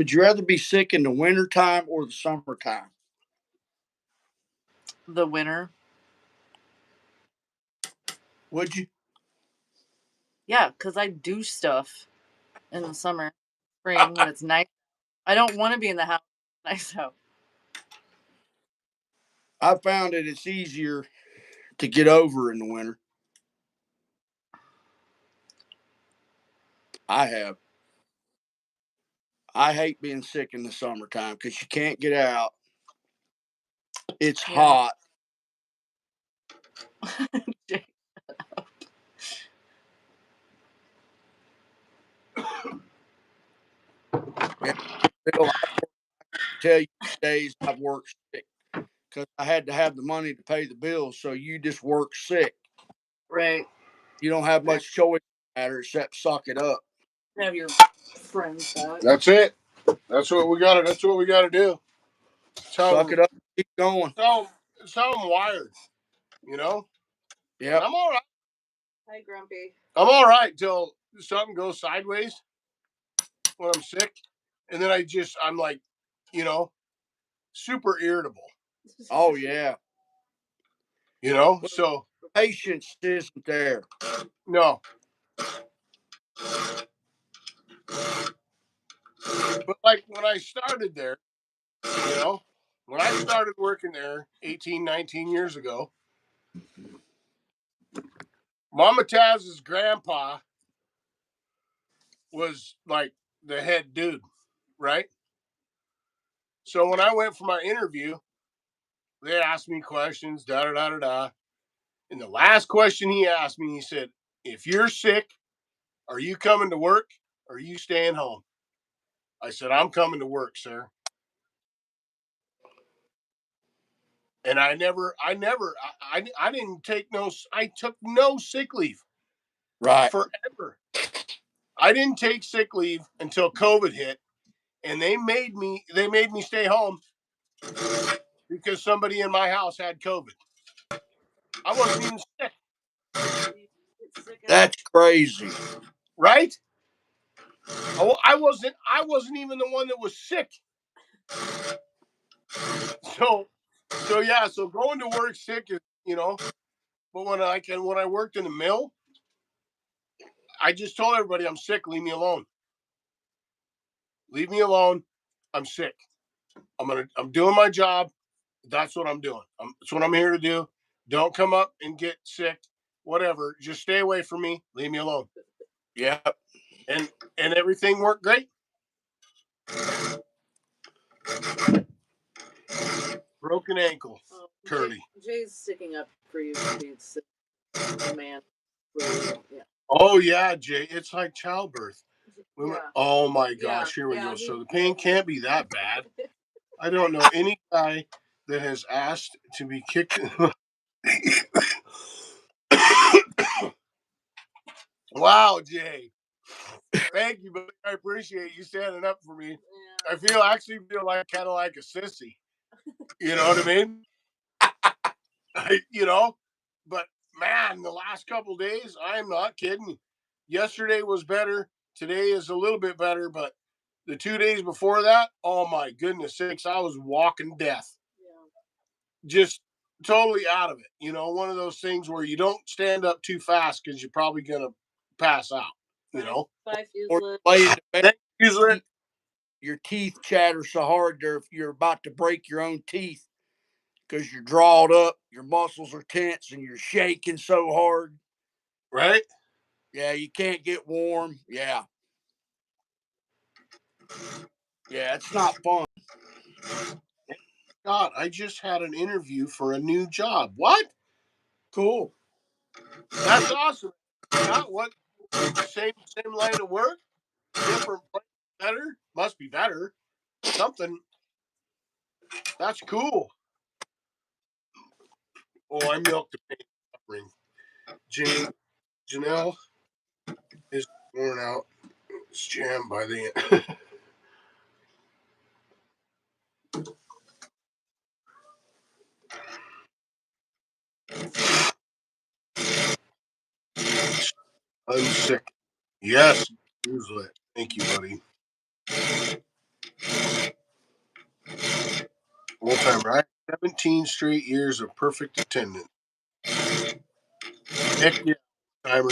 [SPEAKER 2] would you rather be sick in the wintertime or the summertime?
[SPEAKER 3] The winter.
[SPEAKER 2] Would you?
[SPEAKER 3] Yeah, because I do stuff in the summer, spring when it's nice. I don't want to be in the house when it's nice out.
[SPEAKER 2] I found that it's easier to get over in the winter. I have. I hate being sick in the summertime because you can't get out. It's hot. Yeah, Bill, I tell you days I've worked sick because I had to have the money to pay the bills. So you just work sick.
[SPEAKER 3] Right.
[SPEAKER 2] You don't have much choice in the matter except suck it up.
[SPEAKER 3] Have your friends back.
[SPEAKER 1] That's it. That's what we got to. That's what we got to do.
[SPEAKER 2] Suck it up. Keep going.
[SPEAKER 1] It's how I'm wired. You know.
[SPEAKER 2] Yeah.
[SPEAKER 1] I'm all right.
[SPEAKER 3] Hi, Grumpy.
[SPEAKER 1] I'm all right till something goes sideways when I'm sick, and then I'm like, super irritable.
[SPEAKER 2] Oh yeah.
[SPEAKER 1] So
[SPEAKER 2] patience isn't there.
[SPEAKER 1] No. But like when I started there, when I started working there 18, 19 years ago, Mama Taz's grandpa was like the head dude, right? So when I went for my interview, they asked me questions, da da da da da. And the last question he asked me, he said, "If you're sick, are you coming to work or are you staying home?" I said, "I'm coming to work, sir." And I didn't take I took no sick leave.
[SPEAKER 2] Right.
[SPEAKER 1] Forever. I didn't take sick leave until COVID hit, and they made me stay home because somebody in my house had COVID. I wasn't even sick.
[SPEAKER 2] That's crazy.
[SPEAKER 1] Right? I wasn't even the one that was sick. So yeah, so going to work sick is, but when I worked in the mill, I just told everybody I'm sick, leave me alone. Leave me alone. I'm sick. I'm doing my job. That's what I'm doing. That's what I'm here to do. Don't come up and get sick. Whatever. Just stay away from me. Leave me alone.
[SPEAKER 2] Yeah.
[SPEAKER 1] And everything worked great. Broken ankle. Curly.
[SPEAKER 3] Jay's sticking up for you. He's a man. Yeah.
[SPEAKER 1] Oh yeah, Jay. It's like childbirth.
[SPEAKER 3] Yeah.
[SPEAKER 1] Oh my gosh. Here we go. So the pain can't be that bad. I don't know any guy that has asked to be kicked. Wow, Jay. Thank you, buddy. I appreciate you standing up for me. Yeah. I actually feel like kind of like a sissy. You know what I mean? But man, the last couple of days, I am not kidding. Yesterday was better. Today is a little bit better, but the 2 days before that, oh my goodness sakes, I was walking death. Yeah. Just totally out of it. One of those things where you don't stand up too fast because you're probably gonna pass out.
[SPEAKER 2] Or lay in the bed, your teeth chatter so hard you're about to break your own teeth because you're drawed up, your muscles are tense, and you're shaking so hard.
[SPEAKER 1] Right?
[SPEAKER 2] Yeah, you can't get warm. Yeah. Yeah, it's not fun.
[SPEAKER 1] God, I just had an interview for a new job. What? Cool. That's awesome. Yeah, what? Same line of work? Different place? Better? Must be better. Something. That's cool. Oh, I milked the paint. Janelle is worn out. It's jammed by the end. I'm sick. Yes. Thank you, buddy. Old timer. I had 17 straight years of perfect attendance. Heck yeah, timer.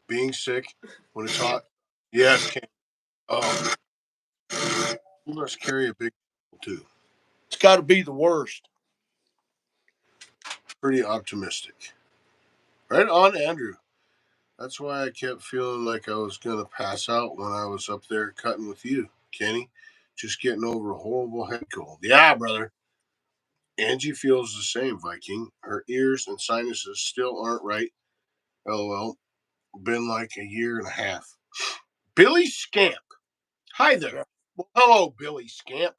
[SPEAKER 1] Being sick when it's hot. Yes, Ken. Oh, you must carry a big too.
[SPEAKER 2] It's got to be the worst.
[SPEAKER 1] Pretty optimistic. Right on, Andrew. That's why I kept feeling like I was going to pass out when I was up there cutting with you, Kenny. Just getting over a horrible head cold. Yeah, brother. Angie feels the same, Viking. Her ears and sinuses still aren't right. LOL. Been like a year and a half. Billy Scamp. Hi there. Well, hello, Billy Scamp.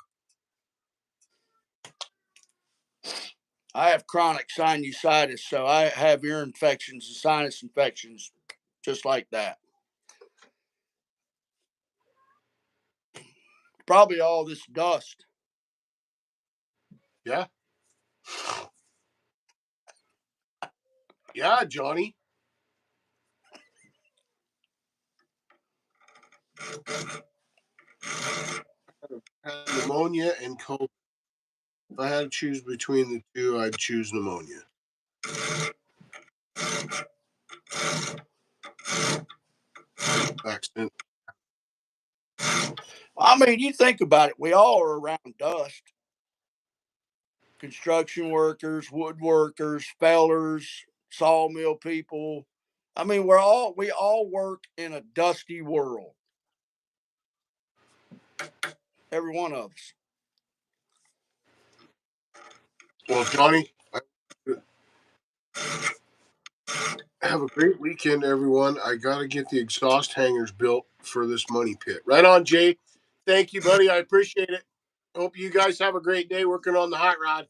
[SPEAKER 2] I have chronic sinusitis, so I have ear infections and sinus infections just like that. Probably all this dust.
[SPEAKER 1] Yeah. Yeah, Johnny. I had pneumonia and COVID. If I had to choose between the two, I'd choose pneumonia. Accident.
[SPEAKER 2] I mean, you think about it. We all are around dust. Construction workers, woodworkers, fellers, sawmill people. I mean, we all work in a dusty world. Every one of us.
[SPEAKER 1] Well, Johnny, have a great weekend, everyone. I got to get the exhaust hangers built for this money pit. Right on, Jay. Thank you, buddy. I appreciate it. Hope you guys have a great day working on the hot rod.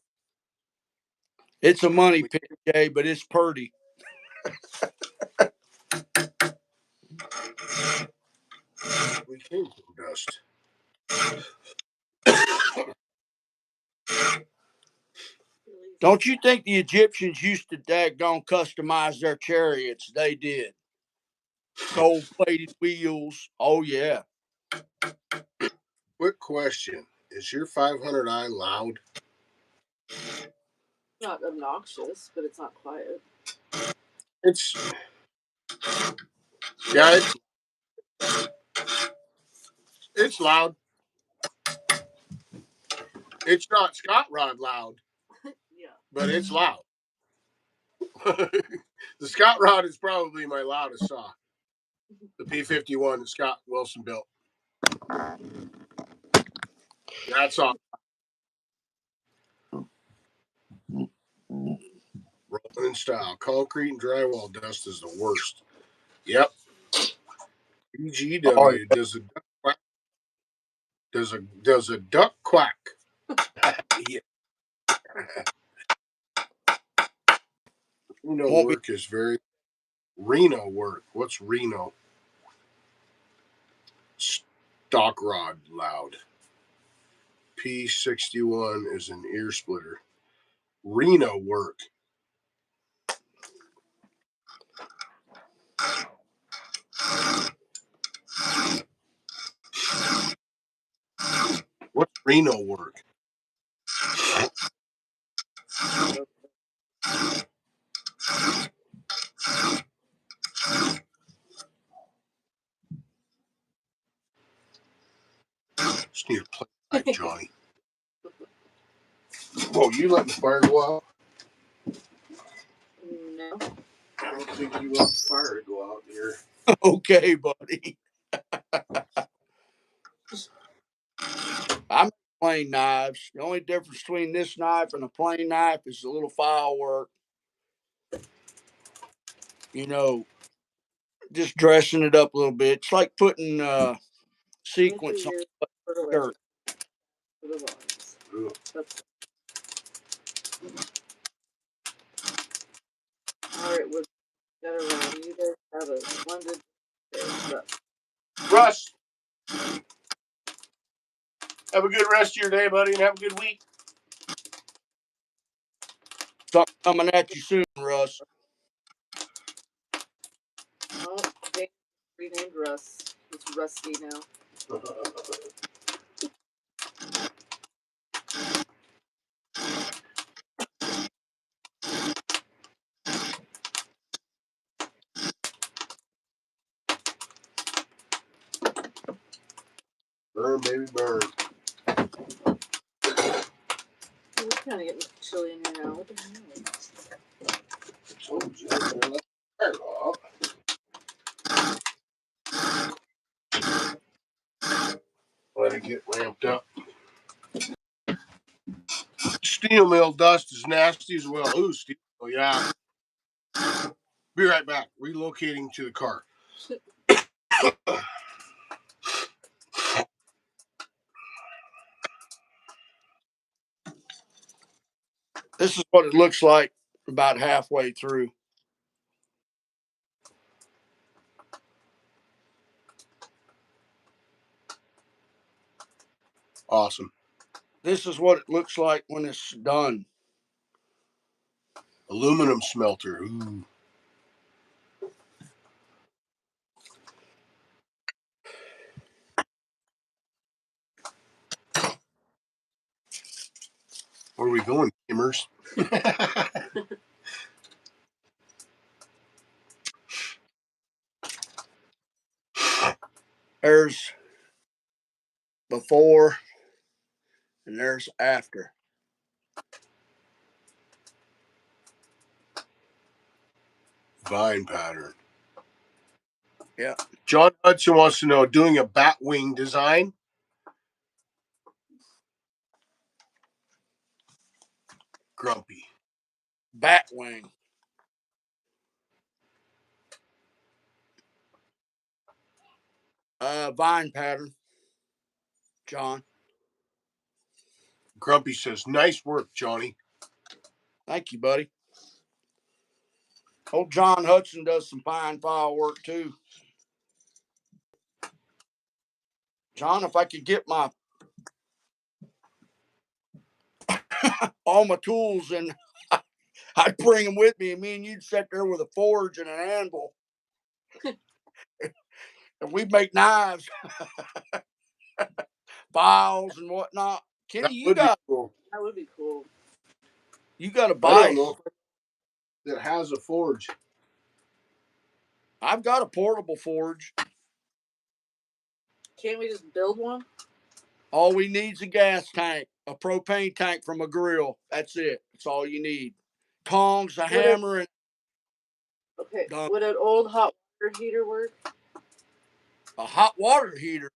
[SPEAKER 2] It's a money pit, Jay, but it's purty.
[SPEAKER 1] We came from dust.
[SPEAKER 2] Don't you think the Egyptians used to daggone customize their chariots? They did. Gold plated wheels. Oh, yeah.
[SPEAKER 1] Quick question. Is your 500i loud?
[SPEAKER 3] Not obnoxious, but it's not quiet.
[SPEAKER 1] It's, yeah, it's loud. It's not Scott Rod loud,
[SPEAKER 3] Yeah.
[SPEAKER 1] but it's loud. The Scott Rod is probably my loudest saw. The P51 that Scott Wilson built. That's all. Rolling in style. Concrete and drywall dust is the worst. Yep.
[SPEAKER 2] Oh,
[SPEAKER 1] BGW does a duck quack. Does a duck quack. Yeah. Reno
[SPEAKER 2] won't be.
[SPEAKER 1] work is very Reno work. What's Reno? Stock rod loud. P61 is an ear splitter. Reno work. What's Reno work? Just need to play right, Johnny. Whoa, you letting the fire go out?
[SPEAKER 3] No.
[SPEAKER 1] I don't think you want the fire to go out here.
[SPEAKER 2] Okay, buddy. I'm plain knives. The only difference between this knife and a plain knife is a little file work. You know, just dressing it up a little bit. It's like putting sequence on a shirt.
[SPEAKER 3] For the lines.
[SPEAKER 1] Ugh.
[SPEAKER 3] That's all right. We'll get around. You guys have a splendid day.
[SPEAKER 1] Russ, have a good rest of your day, buddy, and have a good week.
[SPEAKER 2] Something coming at you soon, Russ.
[SPEAKER 3] Oh, renamed Russ. It's Rusty now.
[SPEAKER 1] Burn, baby, burn.
[SPEAKER 3] It's kind of getting chilly in here now. What the hell?
[SPEAKER 1] Oh, Jim, let the fire off. Let it get ramped up. Steel mill dust is nasty as well. Ooh, steel mill, yeah. Be right back. Relocating to the car.
[SPEAKER 2] This is what it looks like about halfway through.
[SPEAKER 1] Awesome.
[SPEAKER 2] This is what it looks like when it's done.
[SPEAKER 1] Aluminum smelter. Ooh. Where are we going, gamers?
[SPEAKER 2] There's before and there's after.
[SPEAKER 1] Vine pattern.
[SPEAKER 2] Yeah.
[SPEAKER 1] John Hudson wants to know, doing a bat wing design? Grumpy.
[SPEAKER 2] Bat wing. Vine pattern. John.
[SPEAKER 1] Grumpy says, nice work, Johnny.
[SPEAKER 2] Thank you, buddy. Old John Hudson does some fine file work too. John, if I could get my all my tools and I'd bring them with me, and me and you'd sit there with a forge and an anvil, and we'd make knives, files, and whatnot.
[SPEAKER 1] That
[SPEAKER 2] Kenny,
[SPEAKER 1] would be cool.
[SPEAKER 3] That would be cool.
[SPEAKER 2] you got a
[SPEAKER 1] I don't
[SPEAKER 2] bite.
[SPEAKER 1] know if that has a forge.
[SPEAKER 2] I've got a portable forge.
[SPEAKER 3] Can't we just build one?
[SPEAKER 2] All we need is a gas tank, a propane tank from a grill. That's it. That's all you need. Tongs, a hammer, and
[SPEAKER 3] Okay.
[SPEAKER 2] done.
[SPEAKER 3] Would an old hot water heater work?
[SPEAKER 2] A hot water heater.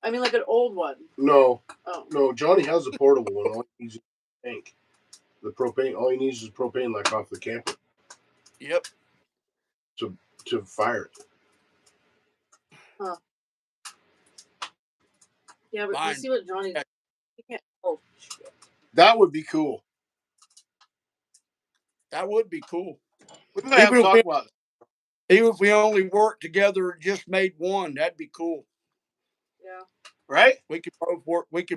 [SPEAKER 3] I mean, like an old one.
[SPEAKER 1] No.
[SPEAKER 3] Oh.
[SPEAKER 1] No, Johnny has a portable one. All he needs is a tank. The propane, all he needs is propane, like off the camper.
[SPEAKER 2] Yep.
[SPEAKER 1] To fire it.
[SPEAKER 3] Huh. Yeah, but
[SPEAKER 2] Fine.
[SPEAKER 3] you see what Johnny... He can't... Oh, shit.
[SPEAKER 1] That would be cool.
[SPEAKER 2] That would be cool.
[SPEAKER 1] We're going to have to talk about it.
[SPEAKER 2] Even if we only worked together and just made one, that'd be cool.
[SPEAKER 3] Yeah.
[SPEAKER 1] Right?
[SPEAKER 2] We could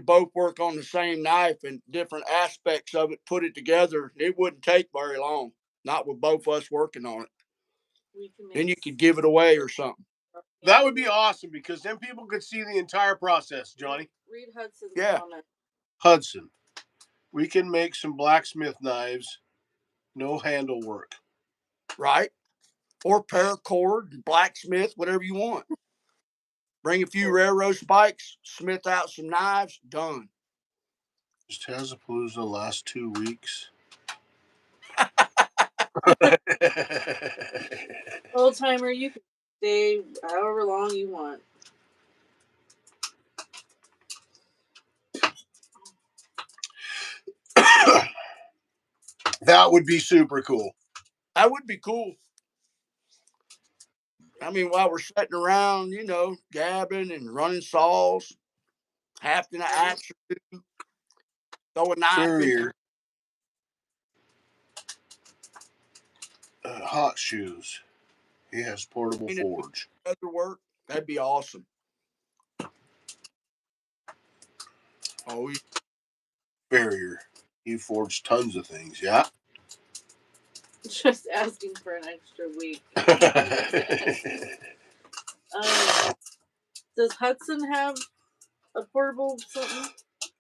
[SPEAKER 2] both work on the same knife and different aspects of it, put it together. It wouldn't take very long. Not with both of us working on it. Then you could give it away or something.
[SPEAKER 1] That would be awesome, because then people could see the entire process, Johnny.
[SPEAKER 3] Read Hudson's comment.
[SPEAKER 1] Hudson. We can make some blacksmith knives, no handle work.
[SPEAKER 2] Right. Or paracord, blacksmith, whatever you want. Bring a few railroad spikes, smith out some knives, done.
[SPEAKER 1] Does Tazapalooza last 2 weeks?
[SPEAKER 3] Old timer, you can stay however long you want.
[SPEAKER 1] That would be super cool.
[SPEAKER 2] That would be cool. I mean, while we're sitting around, gabbing and running saws, having an axe or two, throw a knife in.
[SPEAKER 1] Hot shoes. He has portable forge.
[SPEAKER 2] Other work, that'd be awesome. Oh,
[SPEAKER 1] Barrier. He forged tons of things. Yeah.
[SPEAKER 3] Just asking for an extra week. Does Hudson have a portable something?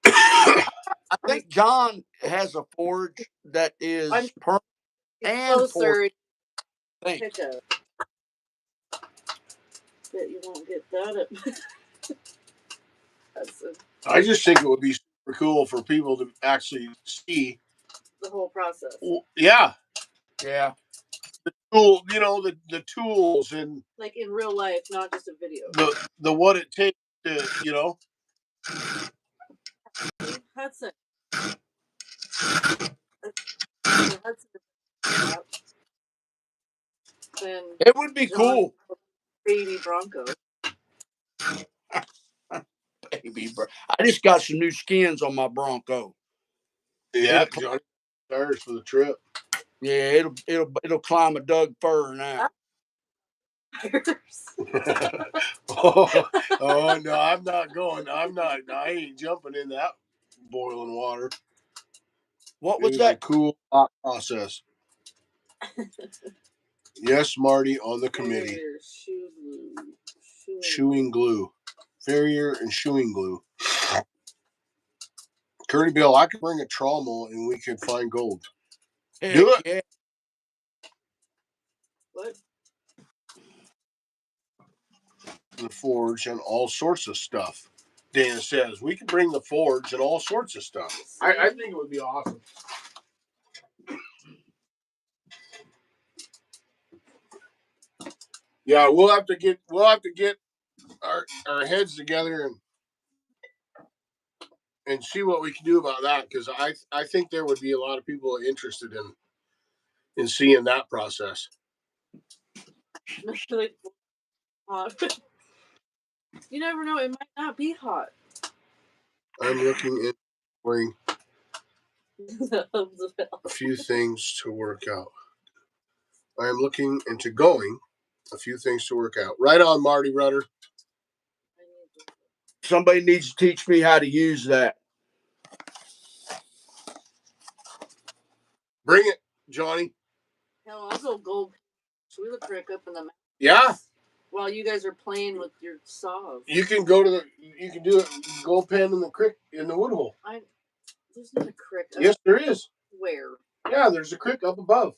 [SPEAKER 2] I think John has a forge that is permanent and
[SPEAKER 3] closer.
[SPEAKER 2] Thanks.
[SPEAKER 3] Pickup. Bet you won't get that at Hudson.
[SPEAKER 1] I just think it would be super cool for people to actually see
[SPEAKER 3] the whole process.
[SPEAKER 1] Yeah.
[SPEAKER 2] Yeah.
[SPEAKER 1] The tool, the tools and
[SPEAKER 3] like in real life, not just a video.
[SPEAKER 1] The what it takes to,
[SPEAKER 3] Hudson. Then
[SPEAKER 2] it would be cool.
[SPEAKER 3] Baby Bronco.
[SPEAKER 2] I just got some new skins on my Bronco.
[SPEAKER 1] Yeah, Johnny tires for the trip.
[SPEAKER 2] Yeah, it'll climb a Doug fir now.
[SPEAKER 1] oh no, I'm not going. I ain't jumping in that boiling water.
[SPEAKER 2] What was that?
[SPEAKER 1] A cool thought process. Yes, Marty on the committee. Shoeing glue. Farrier and shoeing glue. Curdy Bill, I could bring a trommel and we could find gold.
[SPEAKER 2] Heck,
[SPEAKER 1] do it.
[SPEAKER 2] Yeah.
[SPEAKER 3] What?
[SPEAKER 1] The forge and all sorts of stuff. Dana says we could bring the forge and all sorts of stuff. I think it would be awesome. Yeah, we'll have to get our heads together and see what we can do about that, because I think there would be a lot of people interested in seeing that process.
[SPEAKER 3] You never know; it might not be hot.
[SPEAKER 1] I'm looking at doing a few things to work out. I am looking into going a few things to work out. Right on, Marty Rudder.
[SPEAKER 2] Somebody needs to teach me how to use that.
[SPEAKER 1] Bring it, Johnny.
[SPEAKER 3] Hell, I'll go gold. Should we look Rick up in the mountains?
[SPEAKER 1] Yeah.
[SPEAKER 3] While you guys are playing with your saws.
[SPEAKER 1] You can do it gold pen in the creek in the wood hole.
[SPEAKER 3] There's not a creek.
[SPEAKER 1] Yes, there is.
[SPEAKER 3] Where?
[SPEAKER 1] Yeah, there's a creek up above.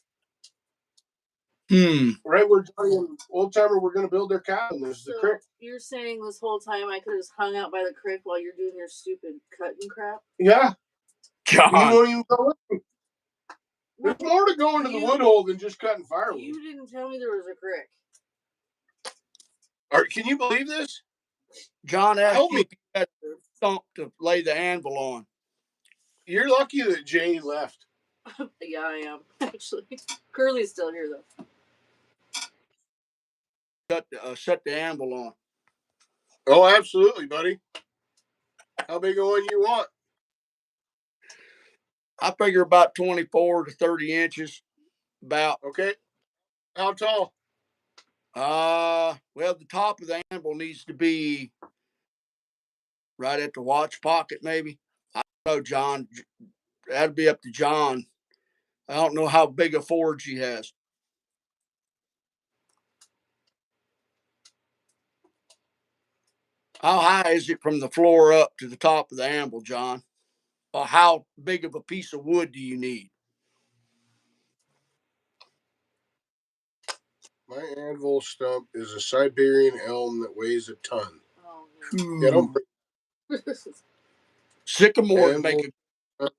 [SPEAKER 1] Right where Johnny and Old Timer were going to build their cabin. There's the creek.
[SPEAKER 3] You're saying this whole time I could have just hung out by the creek while you're doing your stupid cutting crap?
[SPEAKER 1] Yeah.
[SPEAKER 2] John.
[SPEAKER 1] You won't even go with me. There's more to going to the wood hole than just cutting firewood.
[SPEAKER 3] You didn't tell me there was a creek.
[SPEAKER 1] Can you believe this?
[SPEAKER 2] John asked me if you had a stump to lay the anvil on.
[SPEAKER 1] You're lucky that Jay left.
[SPEAKER 3] Yeah, I am, actually. Curly's still here,
[SPEAKER 2] though. Set the anvil on.
[SPEAKER 1] Oh, absolutely, buddy. How big a one you want?
[SPEAKER 2] I figure about 24 to 30 inches. About.
[SPEAKER 1] Okay. How tall?
[SPEAKER 2] Well, the top of the anvil needs to be right at the watch pocket, maybe. I don't know, John. That'd be up to John. I don't know how big a forge he has. How high is it from the floor up to the top of the anvil, John? Or how big of a piece of wood do you need?
[SPEAKER 1] My anvil stump is a Siberian elm that weighs a ton.
[SPEAKER 3] Oh,
[SPEAKER 1] yeah, don't
[SPEAKER 2] Sycamore make
[SPEAKER 1] a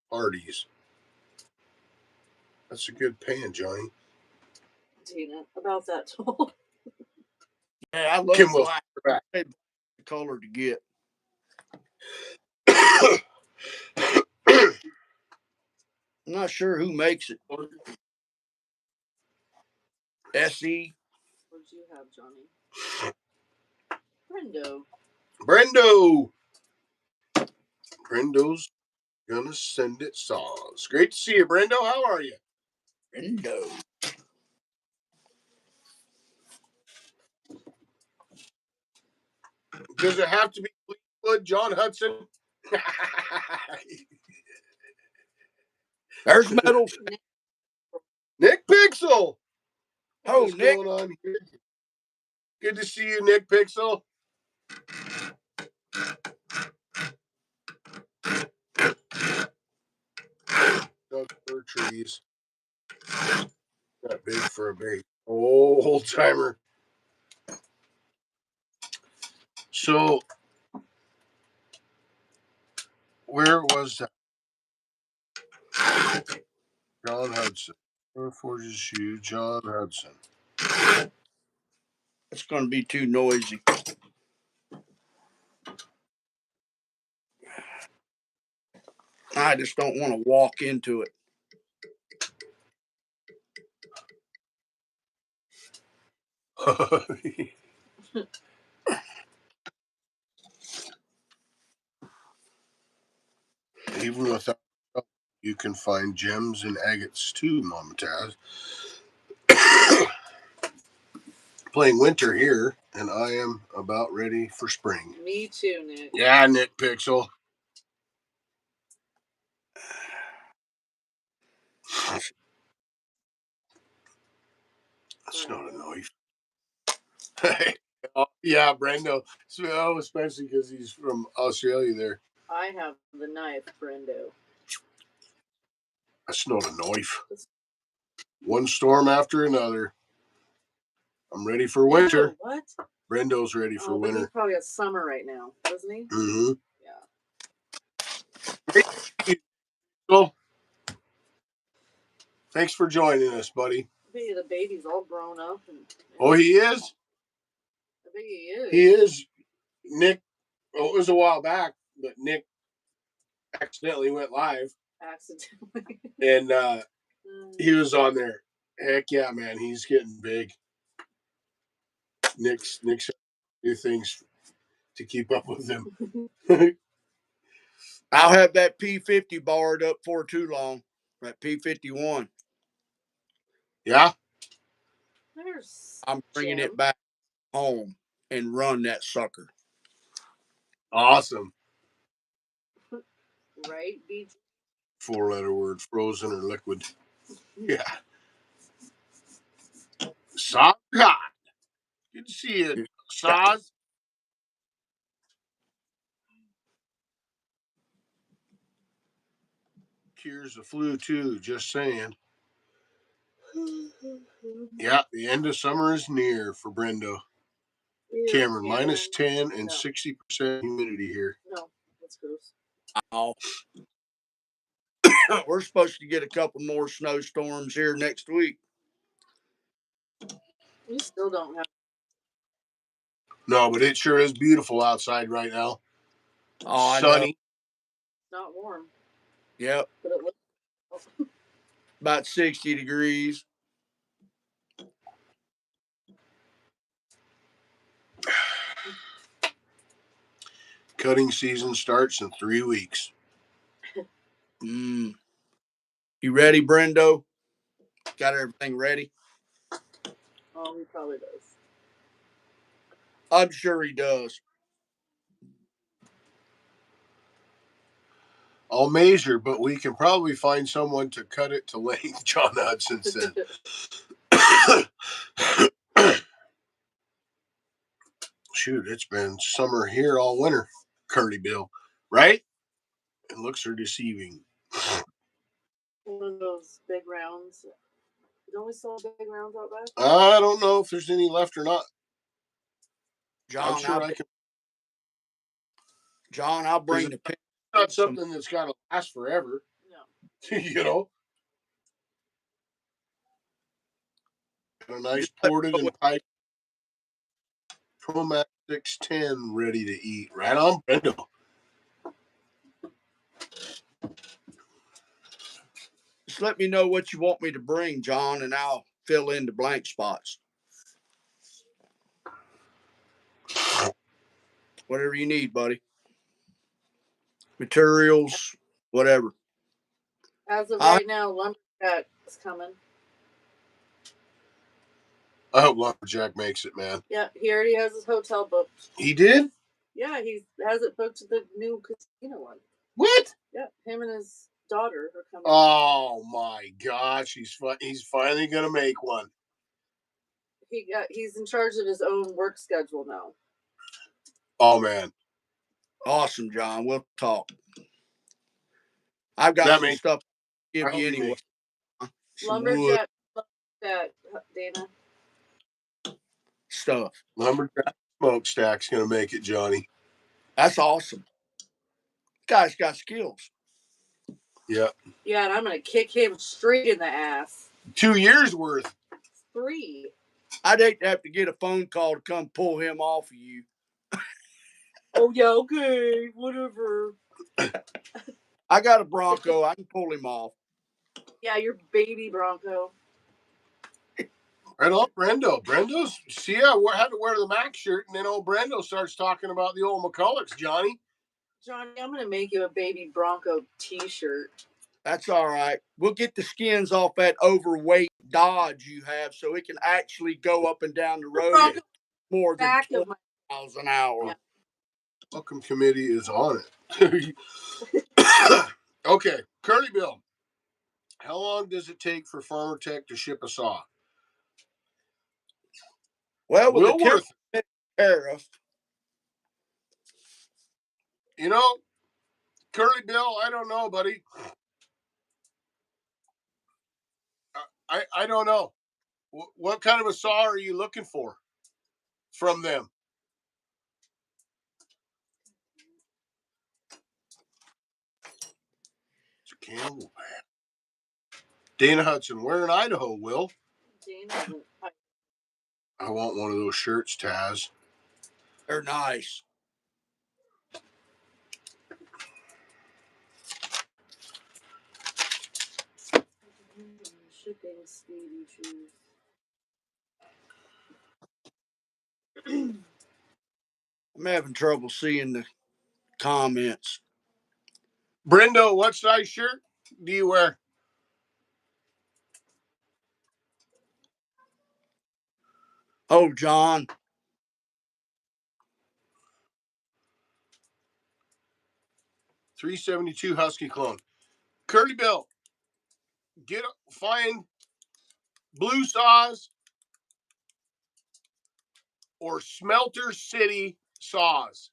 [SPEAKER 1] parties. That's a good pan, Johnny.
[SPEAKER 3] Tina, about that tall.
[SPEAKER 2] Yeah, I love
[SPEAKER 1] Kim
[SPEAKER 2] black. The color to get. I'm not sure who makes it. SE.
[SPEAKER 3] What did you have, Johnny?
[SPEAKER 1] Brendo's gonna send it saws. Great to see you, Brendo. How are you?
[SPEAKER 2] Brendo.
[SPEAKER 1] Does it have to be Fleetwood, John Hudson?
[SPEAKER 2] There's metal.
[SPEAKER 1] Nick Pixel.
[SPEAKER 2] Oh,
[SPEAKER 1] What's
[SPEAKER 2] Nick.
[SPEAKER 1] going on here? Good to see you, Nick Pixel. Fir trees. Not big for a bait. Old timer. So, where was that? John Hudson. Forges shoe, John Hudson.
[SPEAKER 2] It's going to be too noisy. I just don't want to walk into it.
[SPEAKER 1] Even without, you can find gems and agates too, Mama Taz. Playing winter here, and I am about ready for spring.
[SPEAKER 3] Me too, Nick.
[SPEAKER 1] Yeah, Nick Pixel. That's not a knife. Oh, yeah, Brendo. So, especially because he's from Australia there.
[SPEAKER 3] I have the knife, Brendo.
[SPEAKER 1] That's not a knife. One storm after another. I'm ready for winter.
[SPEAKER 3] Ew, what?
[SPEAKER 1] Brendo's ready for winter.
[SPEAKER 3] He's probably at summer right now, doesn't he?
[SPEAKER 1] Mm-hmm.
[SPEAKER 3] Yeah.
[SPEAKER 1] Well, thanks for joining us, buddy.
[SPEAKER 3] Hey, the baby's all grown up.
[SPEAKER 1] Oh, he is?
[SPEAKER 3] I think he is.
[SPEAKER 1] He is. Nick, well, it was a while back, but Nick accidentally went live.
[SPEAKER 3] Accidentally.
[SPEAKER 1] And he was on there. Heck yeah, man. He's getting big. Nick's new things to keep up with him.
[SPEAKER 2] I'll have that P50 barred up for too long. That P51.
[SPEAKER 1] Yeah?
[SPEAKER 2] I'm bringing it back home and run that sucker.
[SPEAKER 1] Awesome.
[SPEAKER 3] Right, BG?
[SPEAKER 1] 4-letter word, frozen or liquid. Yeah. Saz God. Good to see you, Saz. Cures the flu, too, just saying. Yeah, the end of summer is near for Brendo. Cameron, minus 10 and 60% humidity here.
[SPEAKER 3] No, that's gross.
[SPEAKER 2] Oh. We're supposed to get a couple more snowstorms here next week.
[SPEAKER 3] We still don't have.
[SPEAKER 1] No, but it sure is beautiful outside right now.
[SPEAKER 2] Oh,
[SPEAKER 1] sunny.
[SPEAKER 3] Not warm.
[SPEAKER 2] Yep.
[SPEAKER 3] But it looks
[SPEAKER 2] about 60 degrees.
[SPEAKER 1] Cutting season starts in 3 weeks.
[SPEAKER 2] You ready, Brendo? Got everything ready?
[SPEAKER 3] Oh, he probably does.
[SPEAKER 2] I'm sure he does.
[SPEAKER 1] I'll measure, but we can probably find someone to cut it to length, John Hudson said. Shoot, it's been summer here all winter, Curly Bill. Right? And looks are deceiving.
[SPEAKER 3] One of those big rounds. Don't we sell big rounds out back?
[SPEAKER 1] I don't know if there's any left or not.
[SPEAKER 2] John,
[SPEAKER 1] I'm sure I can.
[SPEAKER 2] John, I'll bring the picture.
[SPEAKER 1] Not something that's got to last forever.
[SPEAKER 3] No.
[SPEAKER 1] You know? A nice ported and piped Promax 610 ready to eat. Right on, Brendo.
[SPEAKER 2] Just let me know what you want me to bring, John, and I'll fill in the blank spots. Whatever you need, buddy. Materials, whatever.
[SPEAKER 3] As of right now, Lumberjack is coming.
[SPEAKER 1] I hope Lumberjack makes it, man.
[SPEAKER 3] Yeah, he already has his hotel booked.
[SPEAKER 1] He did?
[SPEAKER 3] Yeah, he has it booked to the new casino one.
[SPEAKER 1] What?
[SPEAKER 3] Yeah, him and his daughter are coming.
[SPEAKER 1] Oh my gosh, he's finally gonna make one.
[SPEAKER 3] He's in charge of his own work schedule now.
[SPEAKER 1] Oh man,
[SPEAKER 2] Awesome, John. We'll talk. I've got
[SPEAKER 1] that
[SPEAKER 2] some
[SPEAKER 1] makes.
[SPEAKER 2] stuff to
[SPEAKER 1] I
[SPEAKER 2] give
[SPEAKER 1] hope
[SPEAKER 2] you
[SPEAKER 1] he
[SPEAKER 2] anyway.
[SPEAKER 1] makes.
[SPEAKER 2] Some wood
[SPEAKER 3] Lumberjack, Dana.
[SPEAKER 2] stuff.
[SPEAKER 1] Lumberjack smokestack's gonna make it, Johnny.
[SPEAKER 2] That's awesome. Guy's got skills.
[SPEAKER 1] Yeah.
[SPEAKER 3] Yeah, and I'm gonna kick him straight in the ass.
[SPEAKER 1] 2 years worth.
[SPEAKER 3] 3.
[SPEAKER 2] I'd hate to have to get a phone call to come pull him off of you.
[SPEAKER 3] Oh yeah, okay, whatever.
[SPEAKER 2] I got a Bronco. I can pull him off.
[SPEAKER 3] Yeah, your baby Bronco.
[SPEAKER 1] Right on, Brendo. Brendo's, see, I had to wear the Mac shirt, and then old Brendo starts talking about the old McCullochs, Johnny.
[SPEAKER 3] Johnny, I'm gonna make you a baby Bronco T-shirt.
[SPEAKER 2] That's all right. We'll get the skins off that overweight Dodge you have so it can actually go up and down the road
[SPEAKER 3] Bronco
[SPEAKER 2] more than
[SPEAKER 3] back
[SPEAKER 2] 20
[SPEAKER 3] of my
[SPEAKER 2] miles an hour.
[SPEAKER 3] Yeah.
[SPEAKER 1] Welcome committee is on it. Okay, Curly Bill. How long does it take for Farmer Tech to ship a saw?
[SPEAKER 2] Well, with the
[SPEAKER 1] Willworth.
[SPEAKER 2] tariff,
[SPEAKER 1] You know, Curly Bill, I don't know, buddy. I don't know. What kind of a saw are you looking for from them? It's a Campbell. Dana Hudson, where in Idaho, Will? I want one of those shirts, Taz.
[SPEAKER 2] they're nice.
[SPEAKER 3] Shipping speed you choose.
[SPEAKER 2] I'm having trouble seeing the comments.
[SPEAKER 1] Brendo, what size shirt do you wear?
[SPEAKER 2] Oh, John.
[SPEAKER 1] .372 Husky clone. Curly Bill, find Blue Saws or Smelter City Saws.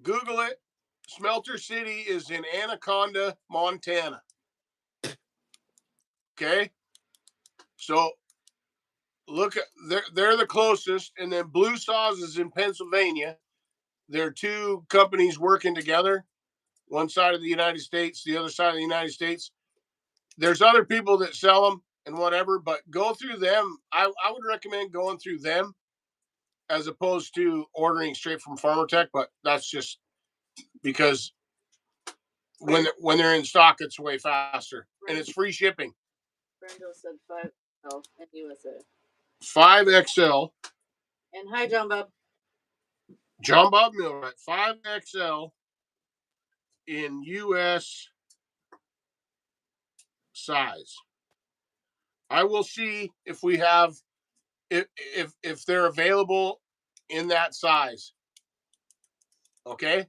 [SPEAKER 1] Google it. Smelter City is in Anaconda, Montana. Okay, so look at they're the closest, and then Blue Saws is in Pennsylvania. They're two companies working together. One side of the United States, the other side of the United States. There's other people that sell them and whatever, but go through them. I would recommend going through them as opposed to ordering straight from Farmer Tech, but that's just because when they're in stock, it's way faster and it's free shipping.
[SPEAKER 3] Brendo said 5XL in USA.
[SPEAKER 1] 5XL.
[SPEAKER 3] And hi, John Bob.
[SPEAKER 1] John Bob Millwright, 5XL in US size. I will see if we have if they're available in that size. Okay?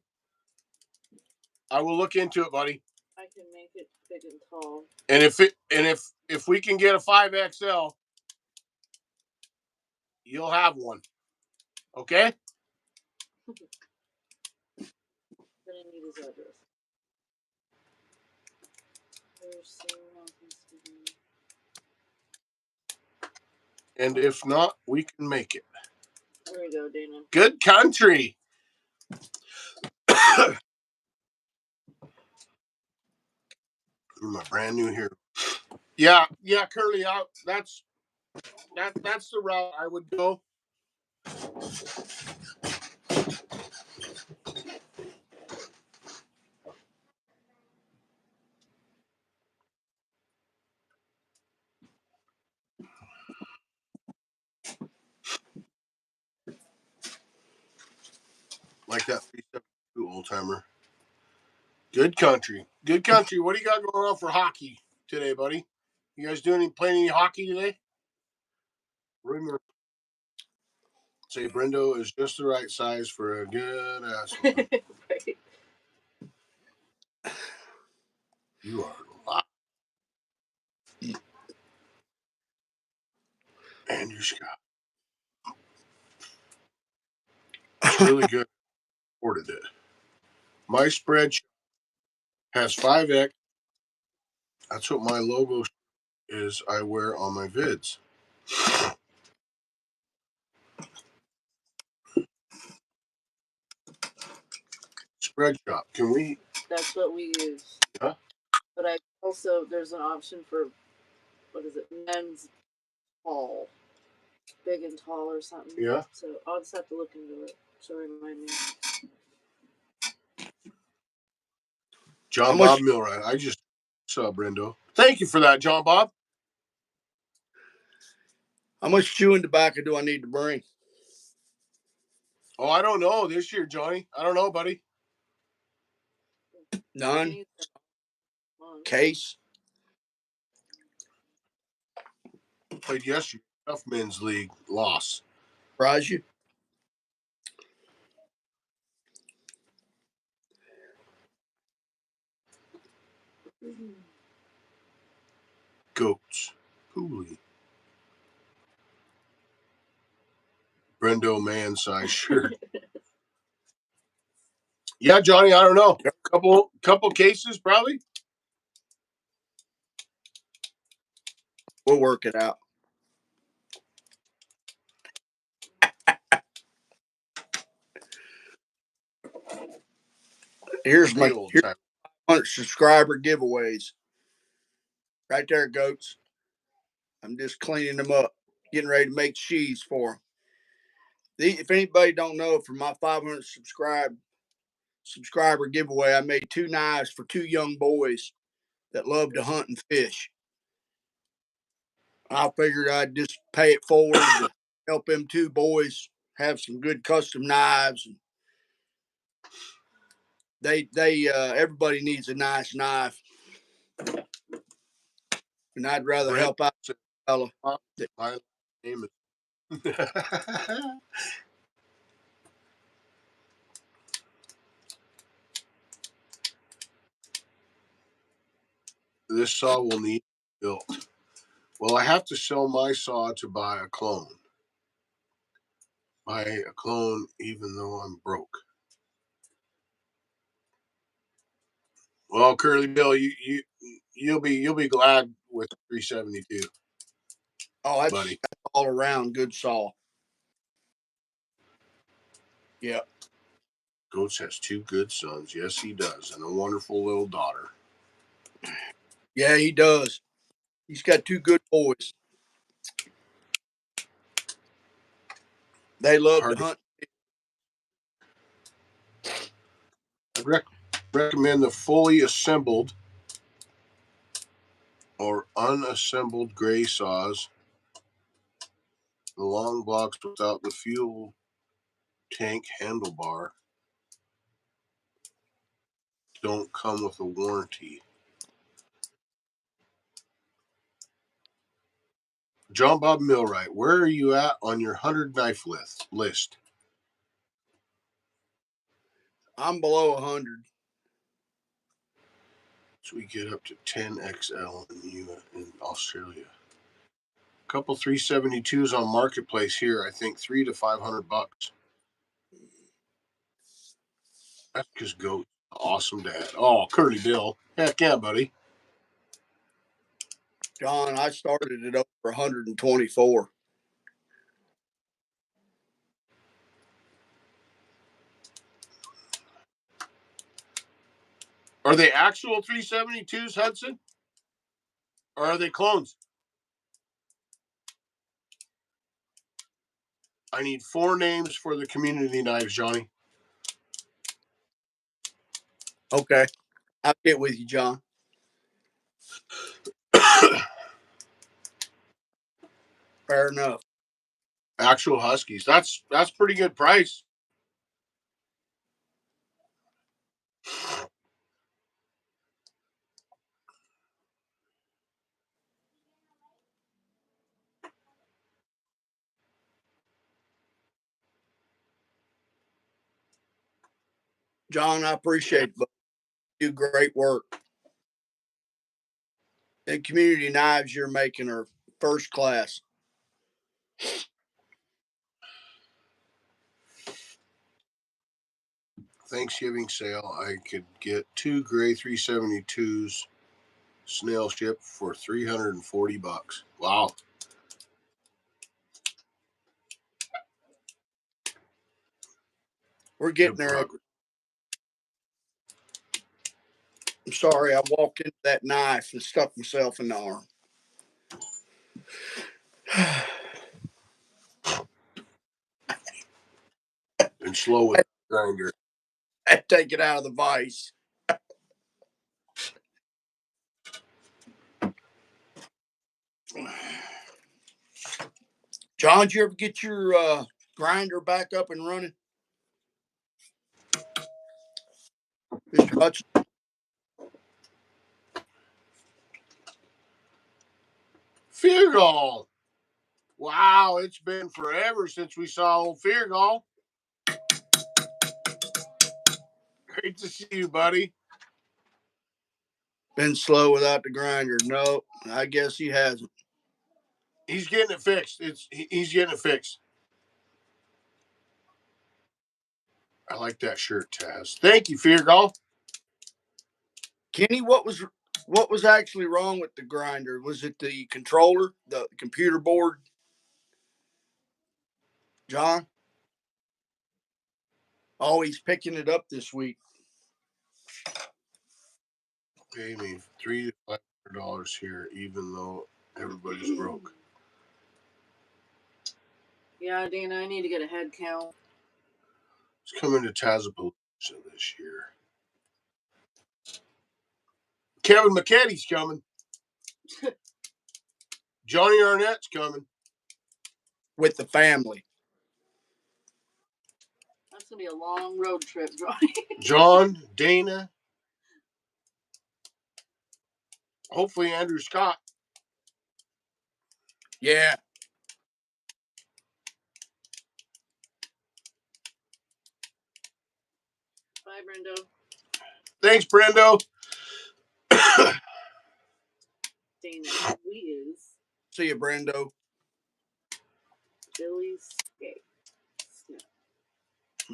[SPEAKER 1] I will look into it, buddy.
[SPEAKER 3] I can make it big and tall.
[SPEAKER 1] And if we can get a 5XL, you'll have one. Okay?
[SPEAKER 3] Then I need his address.
[SPEAKER 1] And if not, we can make it.
[SPEAKER 3] There we go, Dana.
[SPEAKER 1] Good country. My brand new here. Yeah, Curly, that's the route I would go. Like that 372 old timer. Good country. Good country. What do you got going on for hockey today, buddy? You guys playing any hockey today? Rumor. Say Brendo is just the right size for a good ass.
[SPEAKER 3] Right.
[SPEAKER 1] You are live. Andrew Scott. It's really good. Ordered it. My spread has 5X. That's what my logo is I wear on my vids. Spread shop. Can we?
[SPEAKER 3] That's what we use.
[SPEAKER 1] Yeah.
[SPEAKER 3] But I also, there's an option for, what is it, men's tall. Big and tall or something.
[SPEAKER 1] Yeah.
[SPEAKER 3] So I'll just have to look into it. So remind me.
[SPEAKER 1] John Bob Millwright. I just saw Brendo. Thank you for that, John Bob.
[SPEAKER 2] How much chewing tobacco do I need to bring?
[SPEAKER 1] Oh, I don't know this year, Johnny. I don't know, buddy.
[SPEAKER 2] None. Case.
[SPEAKER 1] Played yesterday. Tough men's league loss.
[SPEAKER 2] Surprise you?
[SPEAKER 1] Goats. Pooley. Brendo man size shirt. Yeah, Johnny, I don't know. Couple cases, probably.
[SPEAKER 2] We'll work it out. Here's my 100 subscriber giveaways. Right there, goats. I'm just cleaning them up, getting ready to make cheese for them. If anybody don't know, for my 500 subscriber giveaway, I made 2 knives for 2 young boys that love to hunt and fish. I figured I'd just pay it forward to help them 2 boys have some good custom knives. And everybody needs a nice knife, and I'd rather help out a fella.
[SPEAKER 1] My name is. This saw will need built. Well, I have to sell my saw to buy a clone. Buy a clone, even though I'm broke. Well, Curly Bill, you'll be glad with 372.
[SPEAKER 2] Oh, that's all around good saw. Yeah.
[SPEAKER 1] Goats has 2 good sons. Yes, he does, and a wonderful little daughter.
[SPEAKER 2] Yeah, he does. He's got 2 good boys. They love to hunt.
[SPEAKER 1] I'd recommend the fully assembled or unassembled gray saws. The long blocks without the fuel tank handlebar don't come with a warranty. John Bob Millwright, where are you at on your 100 knife list?
[SPEAKER 2] I'm below 100.
[SPEAKER 1] So we get up to 10XL in Australia. A couple 372s on Marketplace here. I think $300 to $500. That's because Goat, awesome dad. Oh, Curly Bill, heck yeah, buddy.
[SPEAKER 2] John, I started it over 124.
[SPEAKER 1] Are they actual 372s, Hudson? Or are they clones? I need 4 names for the community knives, Johnny.
[SPEAKER 2] Okay. I'll get with you, John. Fair enough.
[SPEAKER 1] Actual Huskies. That's pretty good price.
[SPEAKER 2] John, I appreciate it. You do great work. The community knives you're making are first class.
[SPEAKER 1] Thanksgiving sale, I could get 2 gray 372s snail ship for $340. Wow.
[SPEAKER 2] We're getting there. I'm sorry, I walked into that knife and stuck myself in the arm.
[SPEAKER 1] And slow with the grinder.
[SPEAKER 2] I'd take it out of the vise. John, did you ever get your grinder back up and running? Mr. Hudson?
[SPEAKER 1] Feargall. Wow, it's been forever since we saw old Feargall. Great to see you, buddy.
[SPEAKER 2] Been slow without the grinder. No, I guess he hasn't.
[SPEAKER 1] He's getting it fixed. He's getting it fixed. I like that shirt, Taz. Thank you, Feargall.
[SPEAKER 2] Kenny, what was actually wrong with the grinder? Was it the controller, the computer board? John? Oh, he's picking it up this week.
[SPEAKER 1] Pay me $300 to $500 here, even though everybody's broke.
[SPEAKER 3] Yeah, Dana, I need to get a head count.
[SPEAKER 1] It's coming to Tazapalooza this year. Kevin McKetty's coming. Johnny Arnett's coming.
[SPEAKER 2] With the family.
[SPEAKER 3] That's going to be a long road trip, Johnny.
[SPEAKER 1] John, Dana. Hopefully Andrew Scott.
[SPEAKER 2] Yeah.
[SPEAKER 3] Bye, Brendo.
[SPEAKER 1] Thanks, Brendo.
[SPEAKER 3] Dana, we is.
[SPEAKER 2] See you, Brendo.
[SPEAKER 3] Billy's skate.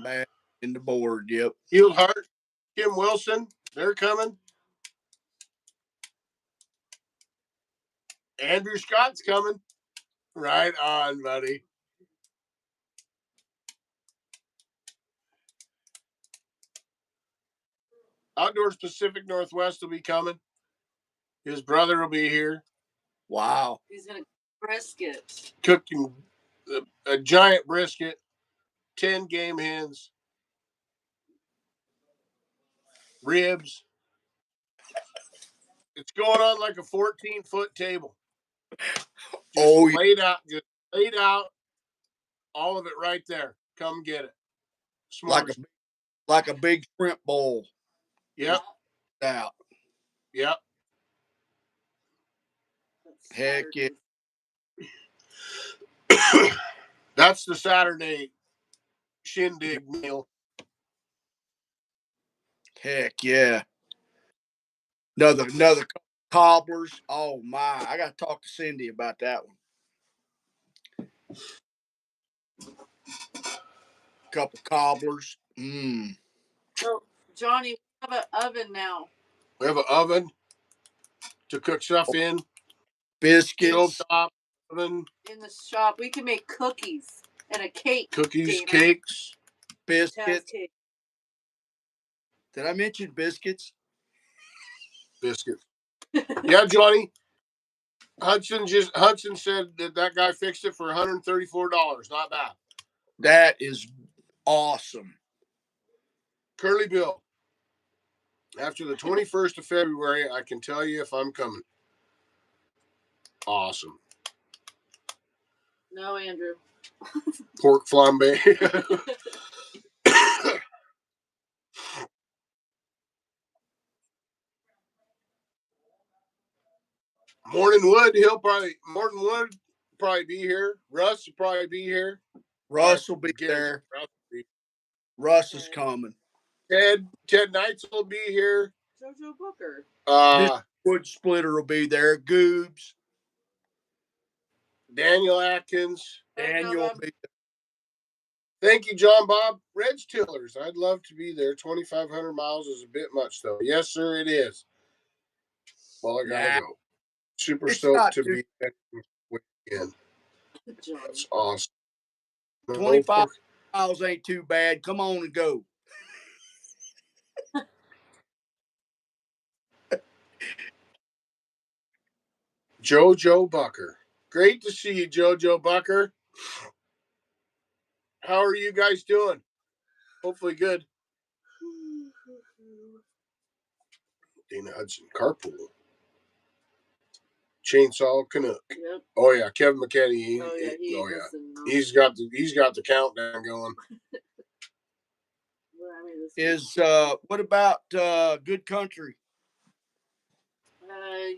[SPEAKER 2] Back in the board, yep.
[SPEAKER 1] Healed Heart, Kim Wilson, they're coming. Andrew Scott's coming. Right on, buddy. Outdoors Pacific Northwest will be coming. His brother will be here.
[SPEAKER 2] Wow.
[SPEAKER 3] He's going to brisket.
[SPEAKER 1] Cooking a giant brisket, 10 game hens, ribs. It's going on like a 14-foot table. Just laid out, all of it right there. Come get it.
[SPEAKER 2] Like a big shrimp bowl.
[SPEAKER 1] Yep.
[SPEAKER 2] Out.
[SPEAKER 1] Yep.
[SPEAKER 2] Heck yeah.
[SPEAKER 1] That's the Saturday shindig meal.
[SPEAKER 2] Heck yeah. Another cobblers. Oh my. I gotta talk to Cindy about that one. Couple cobblers.
[SPEAKER 3] So, Johnny, we have an oven now.
[SPEAKER 1] We have an oven to cook stuff in.
[SPEAKER 2] Biscuits.
[SPEAKER 1] Stovetop oven.
[SPEAKER 3] In the shop. We can make cookies and a cake.
[SPEAKER 1] Cookies,
[SPEAKER 3] Dana.
[SPEAKER 1] cakes.
[SPEAKER 2] Biscuits. Did I mention biscuits?
[SPEAKER 1] Biscuits. Yeah, Johnny. Hudson said that guy fixed it for $134. Not bad.
[SPEAKER 2] That is awesome.
[SPEAKER 1] Curly Bill. After the 21st of February, I can tell you if I'm coming. Awesome.
[SPEAKER 3] No, Andrew.
[SPEAKER 1] Pork flambe. Morton Wood probably be here. Russ will probably be here.
[SPEAKER 2] Russ will be there. Russ is coming.
[SPEAKER 1] Ted Knights will be here.
[SPEAKER 3] JoJo Booker.
[SPEAKER 2] Wood splitter will be there. Goobs.
[SPEAKER 1] Daniel Atkins.
[SPEAKER 2] Daniel will be there.
[SPEAKER 1] Thank you, John Bob. Reg Tillers. I'd love to be there. 2,500 miles is a bit much, though. Yes, sir, it is. Well, I gotta go. Super stoked to be there again. That's awesome.
[SPEAKER 2] 25 miles ain't too bad. Come on and go.
[SPEAKER 1] JoJo Bucker. Great to see you, JoJo Bucker. How are you guys doing? Hopefully good. Dana Hudson, carpool. Chainsaw Canuck. Yep. Oh yeah, Kevin McKetty. He's got the countdown going.
[SPEAKER 2] What about Good Country?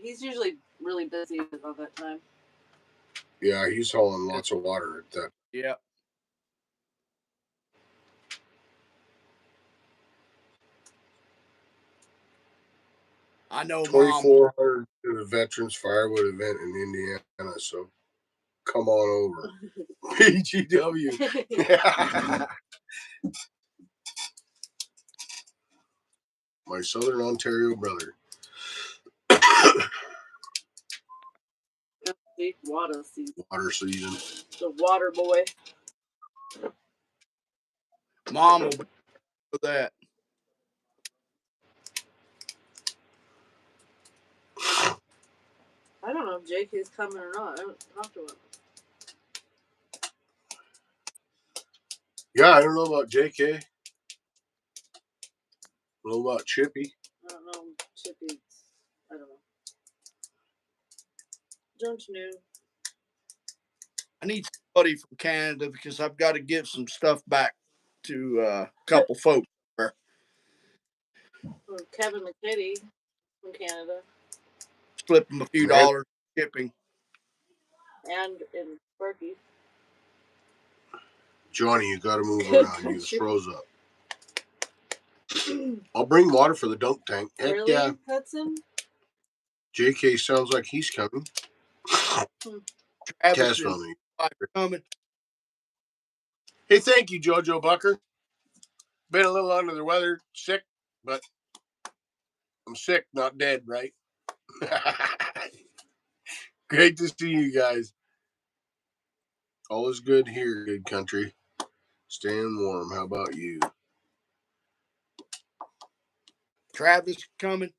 [SPEAKER 3] He's usually really busy all that time.
[SPEAKER 1] Yeah, he's hauling lots of water at that.
[SPEAKER 2] Yeah. I know
[SPEAKER 1] 2,400 to the Veterans Firewood event in Indiana, so come on over. PGW. My Southern Ontario brother.
[SPEAKER 3] Water season.
[SPEAKER 1] Water season.
[SPEAKER 3] The water boy.
[SPEAKER 2] Mom will be for that.
[SPEAKER 3] I don't know if JK's coming or not. I haven't talked to him.
[SPEAKER 1] Yeah, I don't know about JK. I don't know about Chippy.
[SPEAKER 3] I don't know. Chippy. I don't know. Don't know.
[SPEAKER 2] I need somebody from Canada because I've got to give some stuff back to a couple folks.
[SPEAKER 3] Kevin McKitty from Canada.
[SPEAKER 2] Flip them a few dollars shipping.
[SPEAKER 3] And in Sparky.
[SPEAKER 1] Johnny, you got to move around. You just froze up. I'll bring water for the dunk tank. Heck
[SPEAKER 3] really,
[SPEAKER 1] yeah.
[SPEAKER 3] Hudson?
[SPEAKER 1] JK sounds like he's coming.
[SPEAKER 2] Travis is coming.
[SPEAKER 1] Hey, thank you, JoJo Bucker. Been a little under the weather, sick, but I'm sick, not dead, right? Great to see you guys. All is good here, good country. Staying warm. How about you?
[SPEAKER 2] Travis coming.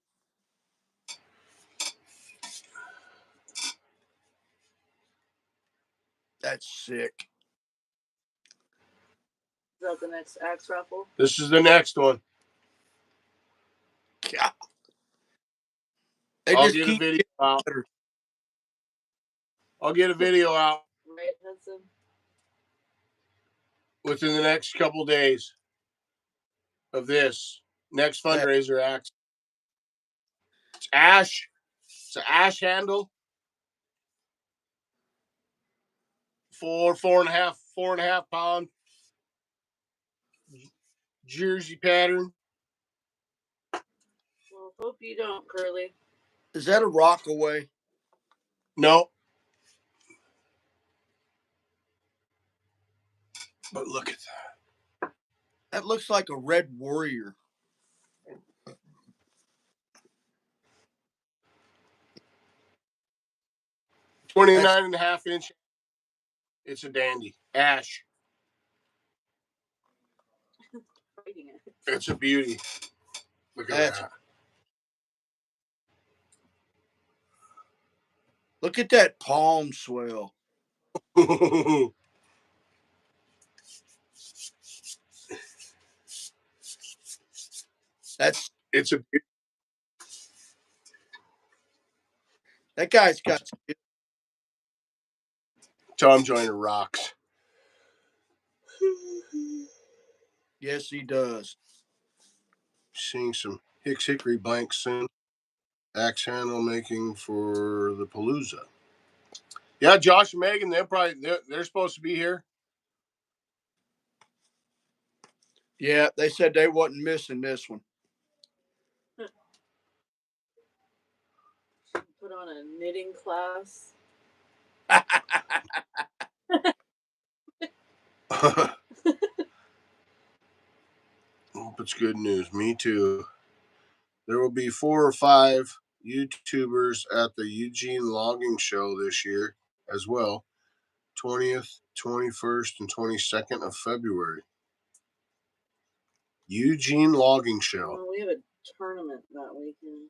[SPEAKER 2] That's sick.
[SPEAKER 3] Is that the next axe raffle?
[SPEAKER 1] This is the next one.
[SPEAKER 2] God.
[SPEAKER 1] I'll get a video out. I'll get a video out.
[SPEAKER 3] Right, Hudson?
[SPEAKER 1] Within the next couple days of this next fundraiser axe. It's ash. It's an ash handle. 4.5 pound jersey pattern.
[SPEAKER 3] Well, hope you don't, Curly.
[SPEAKER 2] Is that a Rockaway?
[SPEAKER 1] No. But look at that.
[SPEAKER 2] That looks like a Red Warrior.
[SPEAKER 1] That's 29.5 inch. It's a dandy. Ash. It's a beauty. Look at that.
[SPEAKER 2] Look at that palm swell.
[SPEAKER 1] It's a beauty.
[SPEAKER 2] That guy's got
[SPEAKER 1] Tom Joyner rocks.
[SPEAKER 2] Yes, he does.
[SPEAKER 1] Seeing some Hicks Hickory blanks soon. Axe handle making for the Palooza. Yeah, Josh and Megan, they're supposed to be here.
[SPEAKER 2] Yeah, they said they wasn't missing this one.
[SPEAKER 3] put on a knitting class.
[SPEAKER 1] Hope it's good news. Me too. There will be 4 or 5 YouTubers at the Eugene Logging Show this year as well. 20th, 21st, and 22nd of February. Eugene Logging Show.
[SPEAKER 3] Well, we have a tournament that weekend.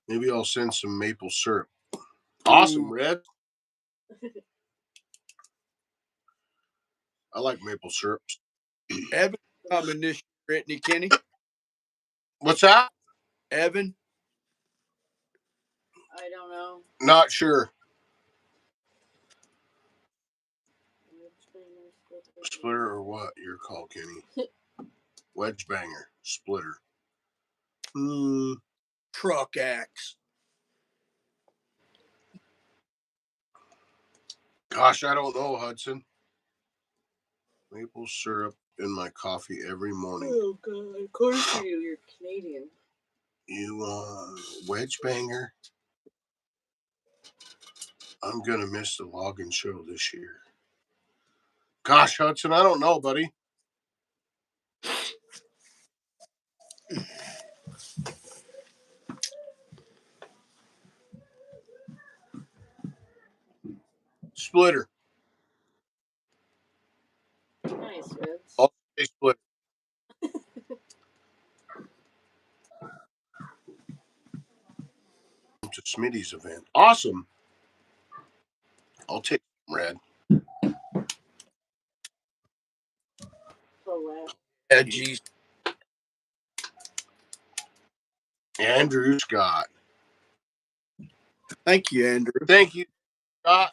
[SPEAKER 1] Maybe I'll send some maple syrup. Awesome, Red. I like maple syrups.
[SPEAKER 2] Evan coming this year, Brittany Kenny.
[SPEAKER 1] What's that?
[SPEAKER 2] Evan?
[SPEAKER 3] I don't know.
[SPEAKER 1] Not sure. Splitter or what? Your call, Kenny. Wedge banger. Splitter.
[SPEAKER 2] Truck axe.
[SPEAKER 1] Gosh, I don't know, Hudson. Maple syrup in my coffee every morning.
[SPEAKER 3] Oh, God. Of course you do. You're Canadian.
[SPEAKER 1] You wedge banger? I'm going to miss the logging show this year. Gosh, Hudson, I don't know, buddy. Splitter.
[SPEAKER 3] Nice, Reds.
[SPEAKER 1] I'll say splitter. To Smitty's event. Awesome. I'll take Red.
[SPEAKER 2] Yeah, geez.
[SPEAKER 1] Andrew Scott.
[SPEAKER 2] Thank you, Andrew.
[SPEAKER 1] Thank you, Scott.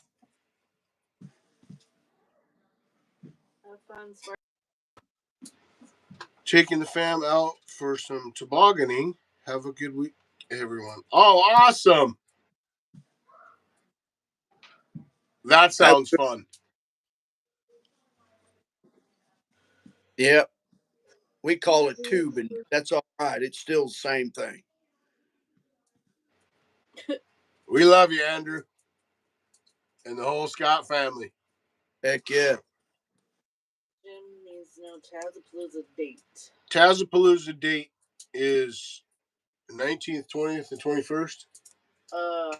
[SPEAKER 3] Have fun.
[SPEAKER 1] Taking the fam out for some tobogganing. Have a good week, everyone. Oh, awesome. That sounds fun.
[SPEAKER 2] Yep. We call it tubing. That's all right. It's still the same thing.
[SPEAKER 1] We love you, Andrew. And the whole Scott family.
[SPEAKER 2] Heck yeah.
[SPEAKER 3] Jim needs to know Tazapalooza date.
[SPEAKER 1] Tazapalooza date is 19th, 20th, and 21st.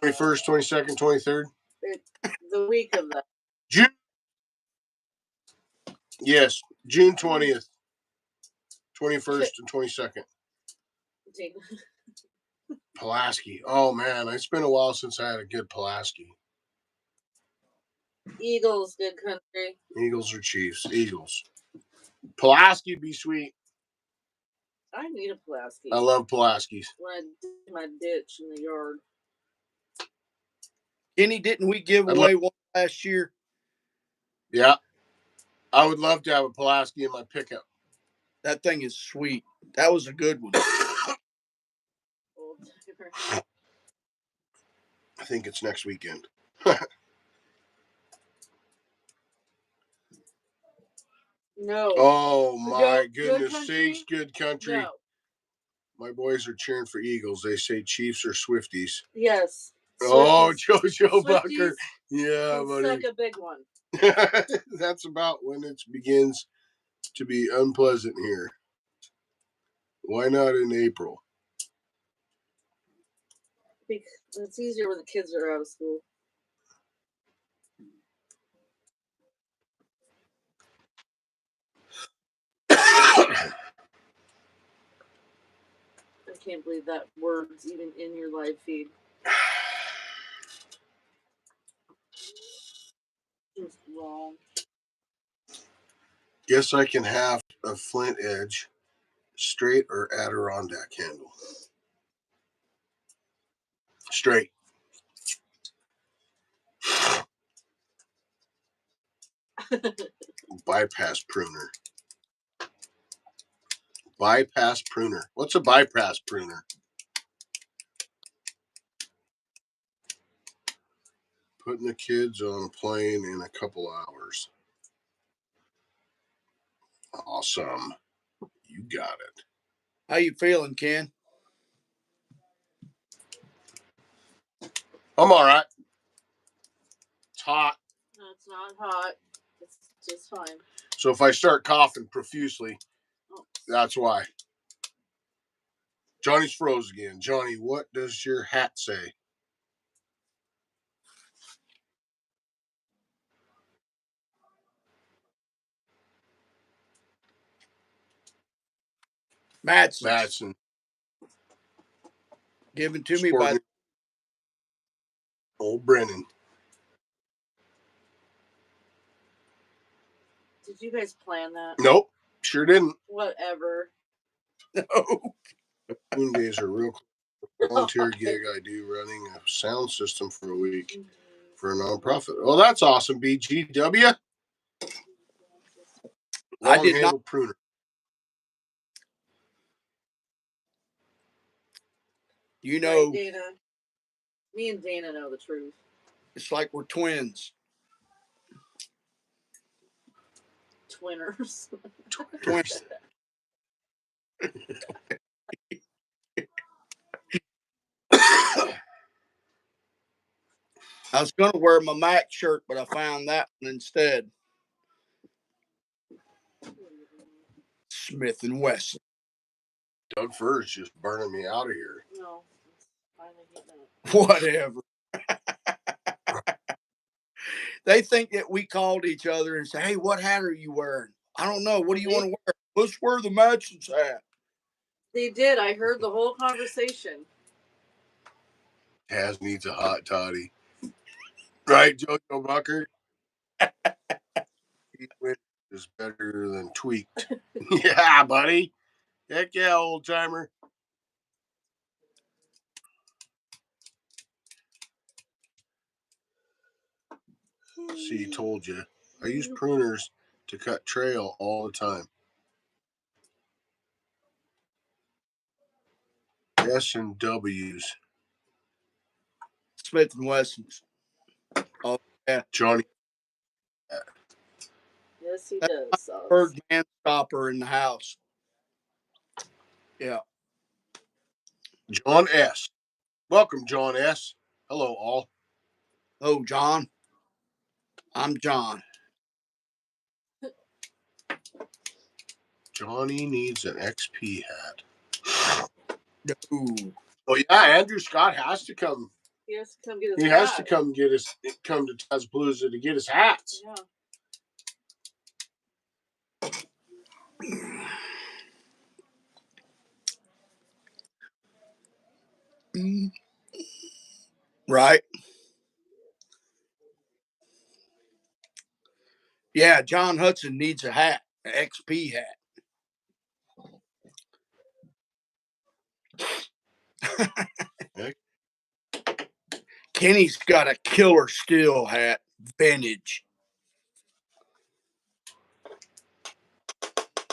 [SPEAKER 1] 21st, 22nd, 23rd.
[SPEAKER 3] The week of that.
[SPEAKER 1] June. Yes, June 20th, 21st, and 22nd. Pulaski. Oh, man. It's been a while since I had a good Pulaski.
[SPEAKER 3] Eagles, good country.
[SPEAKER 1] Eagles or Chiefs? Eagles. Pulaski be sweet.
[SPEAKER 3] I need a Pulaski.
[SPEAKER 1] I love Pulaskis.
[SPEAKER 3] When I dig my ditch in the yard.
[SPEAKER 2] Kenny, didn't we give away one last year?
[SPEAKER 1] Yeah. I would love to have a Pulaski in my pickup.
[SPEAKER 2] That thing is sweet. That was a good one.
[SPEAKER 1] I think it's next weekend.
[SPEAKER 3] No.
[SPEAKER 1] Oh, my goodness sakes, good country.
[SPEAKER 3] No.
[SPEAKER 1] My boys are cheering for Eagles. They say Chiefs or Swifties.
[SPEAKER 3] Yes.
[SPEAKER 1] Swifties. Oh, JoJo Bucker.
[SPEAKER 3] Yeah,
[SPEAKER 1] buddy.
[SPEAKER 3] Suck a big one.
[SPEAKER 1] That's about when it begins to be unpleasant here. Why not in April?
[SPEAKER 3] It's easier when the kids are out of school. I can't believe that word's even in your live feed. Just wrong.
[SPEAKER 1] Guess I can have a flint edge, straight or Adirondack handle. Straight. Bypass pruner. Bypass pruner. What's a bypass pruner? Putting the kids on a plane in a couple hours. Awesome. You got it.
[SPEAKER 2] How you feeling, Ken?
[SPEAKER 1] I'm all right. It's hot.
[SPEAKER 3] No, it's not hot. It's just fine.
[SPEAKER 1] So if I start coughing profusely, that's why. Johnny's froze again. Johnny, what does your hat say? Madsen.
[SPEAKER 2] Given to me by
[SPEAKER 1] old Brennan.
[SPEAKER 3] Did you guys plan that?
[SPEAKER 1] Nope, sure didn't.
[SPEAKER 3] Whatever.
[SPEAKER 2] No.
[SPEAKER 1] Moon days are real cool. Volunteer gig I do running a sound system for a week for a nonprofit. Oh, that's awesome, BGW.
[SPEAKER 2] I did not.
[SPEAKER 1] Pruner.
[SPEAKER 2] You know,
[SPEAKER 3] right, Dana. Me and Dana know the truth.
[SPEAKER 2] It's like we're twins.
[SPEAKER 3] Twinners.
[SPEAKER 2] Twins. I was going to wear my Mac shirt, but I found that one instead. Smith & Wesson.
[SPEAKER 1] Doug Furr's just burning me out of here.
[SPEAKER 3] No, finally
[SPEAKER 2] Whatever. They think that we called each other and said, hey, what hat are you wearing? I don't know. What do you want to wear? Let's wear the Madson's hat.
[SPEAKER 3] They did. I heard the whole conversation.
[SPEAKER 1] Taz needs a hot toddy. Right, Jojo Bucker? Is better than tweaked. Yeah, buddy. Heck yeah, old timer. See, told you. I use pruners to cut trail all the time. S and W's.
[SPEAKER 2] Smith & Wesson's. Oh, yeah.
[SPEAKER 1] Johnny.
[SPEAKER 3] Yes, he does.
[SPEAKER 2] Third man stopper in the house. Yeah.
[SPEAKER 1] John S. Welcome, John S. Hello, all.
[SPEAKER 2] Oh, John. I'm John.
[SPEAKER 1] Johnny needs an XP hat.
[SPEAKER 2] No.
[SPEAKER 1] Oh yeah, Andrew Scott has to come.
[SPEAKER 3] He has to come get his.
[SPEAKER 1] He has to come to Tazapalooza to get his hats.
[SPEAKER 3] Yeah.
[SPEAKER 2] Right. Yeah, John Hudson needs a hat, an XP hat. Kenny's got a killer steel hat, vintage.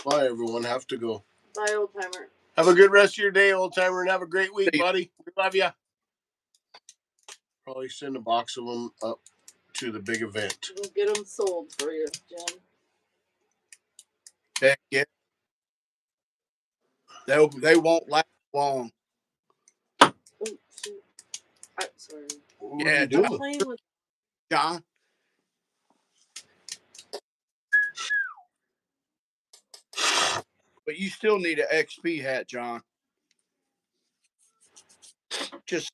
[SPEAKER 1] Bye, everyone. Have to go.
[SPEAKER 3] Bye, old timer.
[SPEAKER 1] Have a good rest of your day, old timer, and have a great week, buddy. We love you. Probably send a box of them up to the big event.
[SPEAKER 3] We'll get them sold for you, Jim.
[SPEAKER 2] Heck yeah. They won't last long.
[SPEAKER 3] Oh, shoot. I'm sorry.
[SPEAKER 1] What are you doing?
[SPEAKER 3] Playing with
[SPEAKER 2] John. But you still need an XP hat, John. Just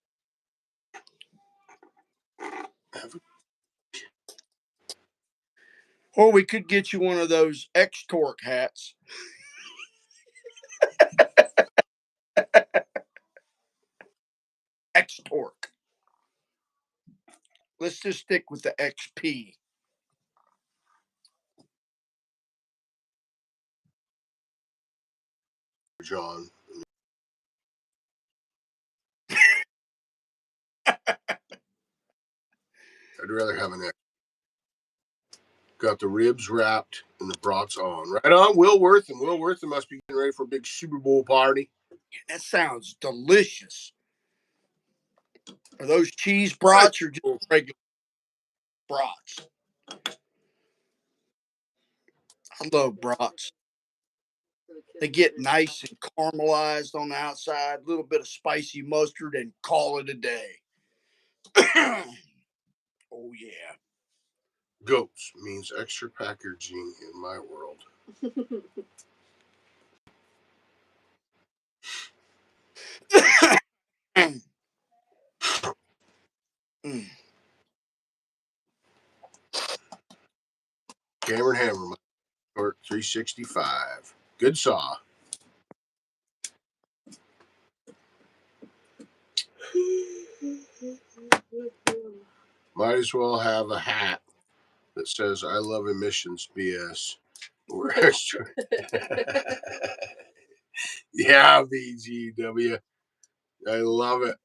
[SPEAKER 2] or we could get you one of those X-Torque hats. X-Torque. Let's just stick with the XP.
[SPEAKER 1] John. I'd rather have an X. Got the ribs wrapped and the brats on. Right on, Will Wortham must be getting ready for a big Super Bowl party.
[SPEAKER 2] That sounds delicious. Are those cheese brats or just regular brats? I love brats. They get nice and caramelized on the outside, a little bit of spicy mustard, and call it a day. Oh, yeah.
[SPEAKER 1] Goats means extra packaging in my world. Cameron Hammer, short 365. Good saw. Might as well have a hat that says "I love emissions BS." We're extra. Yeah, BGW. I love it.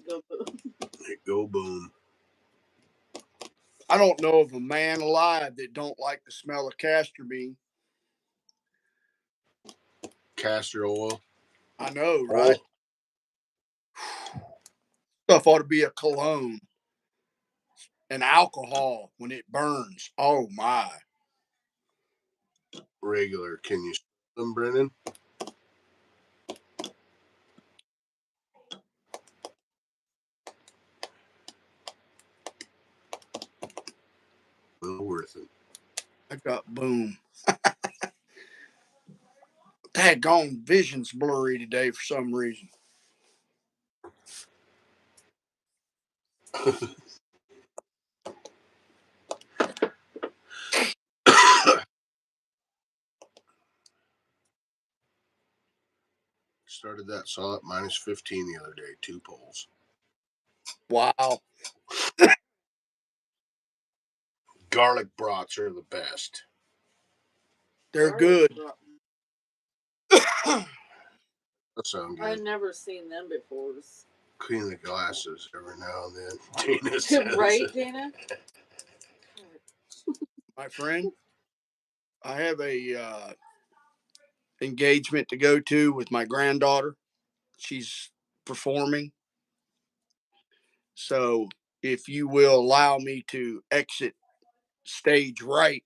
[SPEAKER 3] Go boom.
[SPEAKER 1] Go boom.
[SPEAKER 2] I don't know of a man alive that don't like the smell of castor bean.
[SPEAKER 1] Castor oil.
[SPEAKER 2] I know, right? Stuff ought to be a cologne. And alcohol when it burns. Oh, my.
[SPEAKER 1] Regular. Can you smell them, Brennan? Well worth it.
[SPEAKER 2] I got boom. Daggone, vision's blurry today for some reason.
[SPEAKER 1] Started that saw at minus 15 the other day. 2 poles.
[SPEAKER 2] Wow.
[SPEAKER 1] Garlic brats are the best.
[SPEAKER 2] They're good.
[SPEAKER 1] That sound good.
[SPEAKER 3] I've never seen them before.
[SPEAKER 1] Clean the glasses every now and then. Dana says.
[SPEAKER 3] Right, Dana?
[SPEAKER 2] My friend, I have a engagement to go to with my granddaughter. She's performing. So if you will allow me to exit stage right,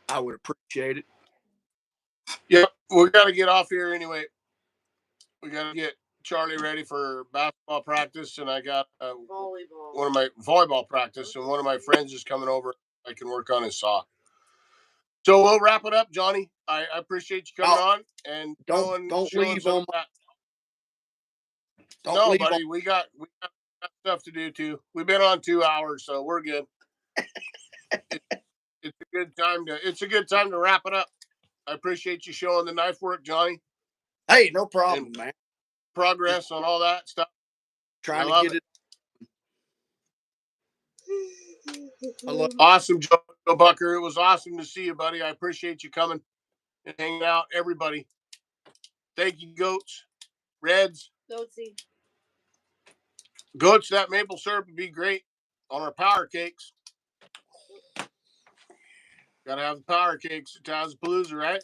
[SPEAKER 2] I would appreciate it.
[SPEAKER 1] Yep, we got to get off here anyway. We got to get Charlie ready for basketball practice, and I got
[SPEAKER 3] Volleyball.
[SPEAKER 1] one of my volleyball practice, and one of my friends is coming over. I can work on his saw. So we'll wrap it up, Johnny. I appreciate you coming on and
[SPEAKER 2] Don't
[SPEAKER 1] showing
[SPEAKER 2] leave
[SPEAKER 1] some
[SPEAKER 2] on
[SPEAKER 1] of that.
[SPEAKER 2] don't
[SPEAKER 1] No,
[SPEAKER 2] leave
[SPEAKER 1] buddy,
[SPEAKER 2] on.
[SPEAKER 1] we got stuff to do too. We've been on 2 hours, so we're good. It's a good time to wrap it up. I appreciate you showing the knife work, Johnny.
[SPEAKER 2] Hey, no problem, man.
[SPEAKER 1] Progress on all that stuff.
[SPEAKER 2] Trying to get it.
[SPEAKER 1] Awesome, Joe Bucker. It was awesome to see you, buddy. I appreciate you coming and hanging out. Everybody, thank you, Goats, Reds. Goats, that maple syrup would be great on our power cakes. Gotta have the power cakes at Tazapalooza, right?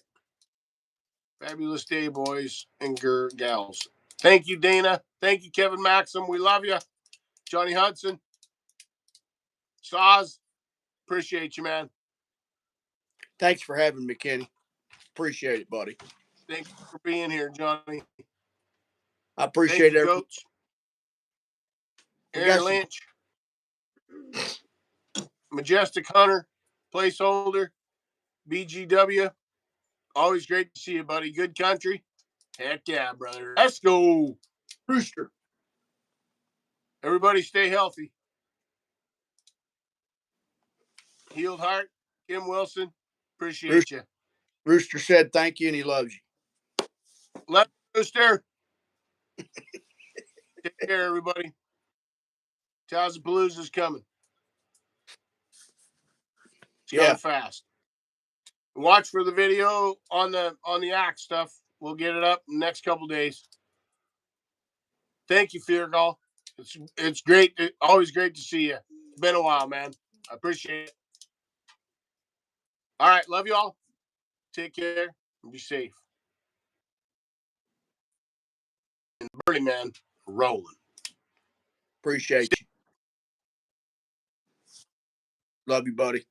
[SPEAKER 1] Fabulous day, boys and gals. Thank you, Dana. Thank you, Kevin Maxim. We love you. Johnny Hudson. Saz. Appreciate you, man.
[SPEAKER 2] Thanks for having me, Kenny. Appreciate it, buddy.
[SPEAKER 1] Thank you for being here, Johnny.
[SPEAKER 2] I appreciate it.
[SPEAKER 1] Goats. Aaron Lynch. Majestic Hunter. Placeholder. BGW. Always great to see you, buddy. Good country. Heck yeah, brother. Let's go.
[SPEAKER 2] Rooster.
[SPEAKER 1] Everybody stay healthy. Healed Heart. Kim Wilson. Appreciate you.
[SPEAKER 2] Rooster said thank you and he loves you.
[SPEAKER 1] Love you, Rooster. Take care, everybody. Tazapalooza's coming. It's coming fast. Watch for the video on the axe stuff. We'll get it up in the next couple days. Thank you, Feargal. It's great. Always great to see you. It's been a while, man. I appreciate it. All right, love you all. Take care and be safe. And Burning Man rolling.
[SPEAKER 2] Appreciate you. Love you, buddy.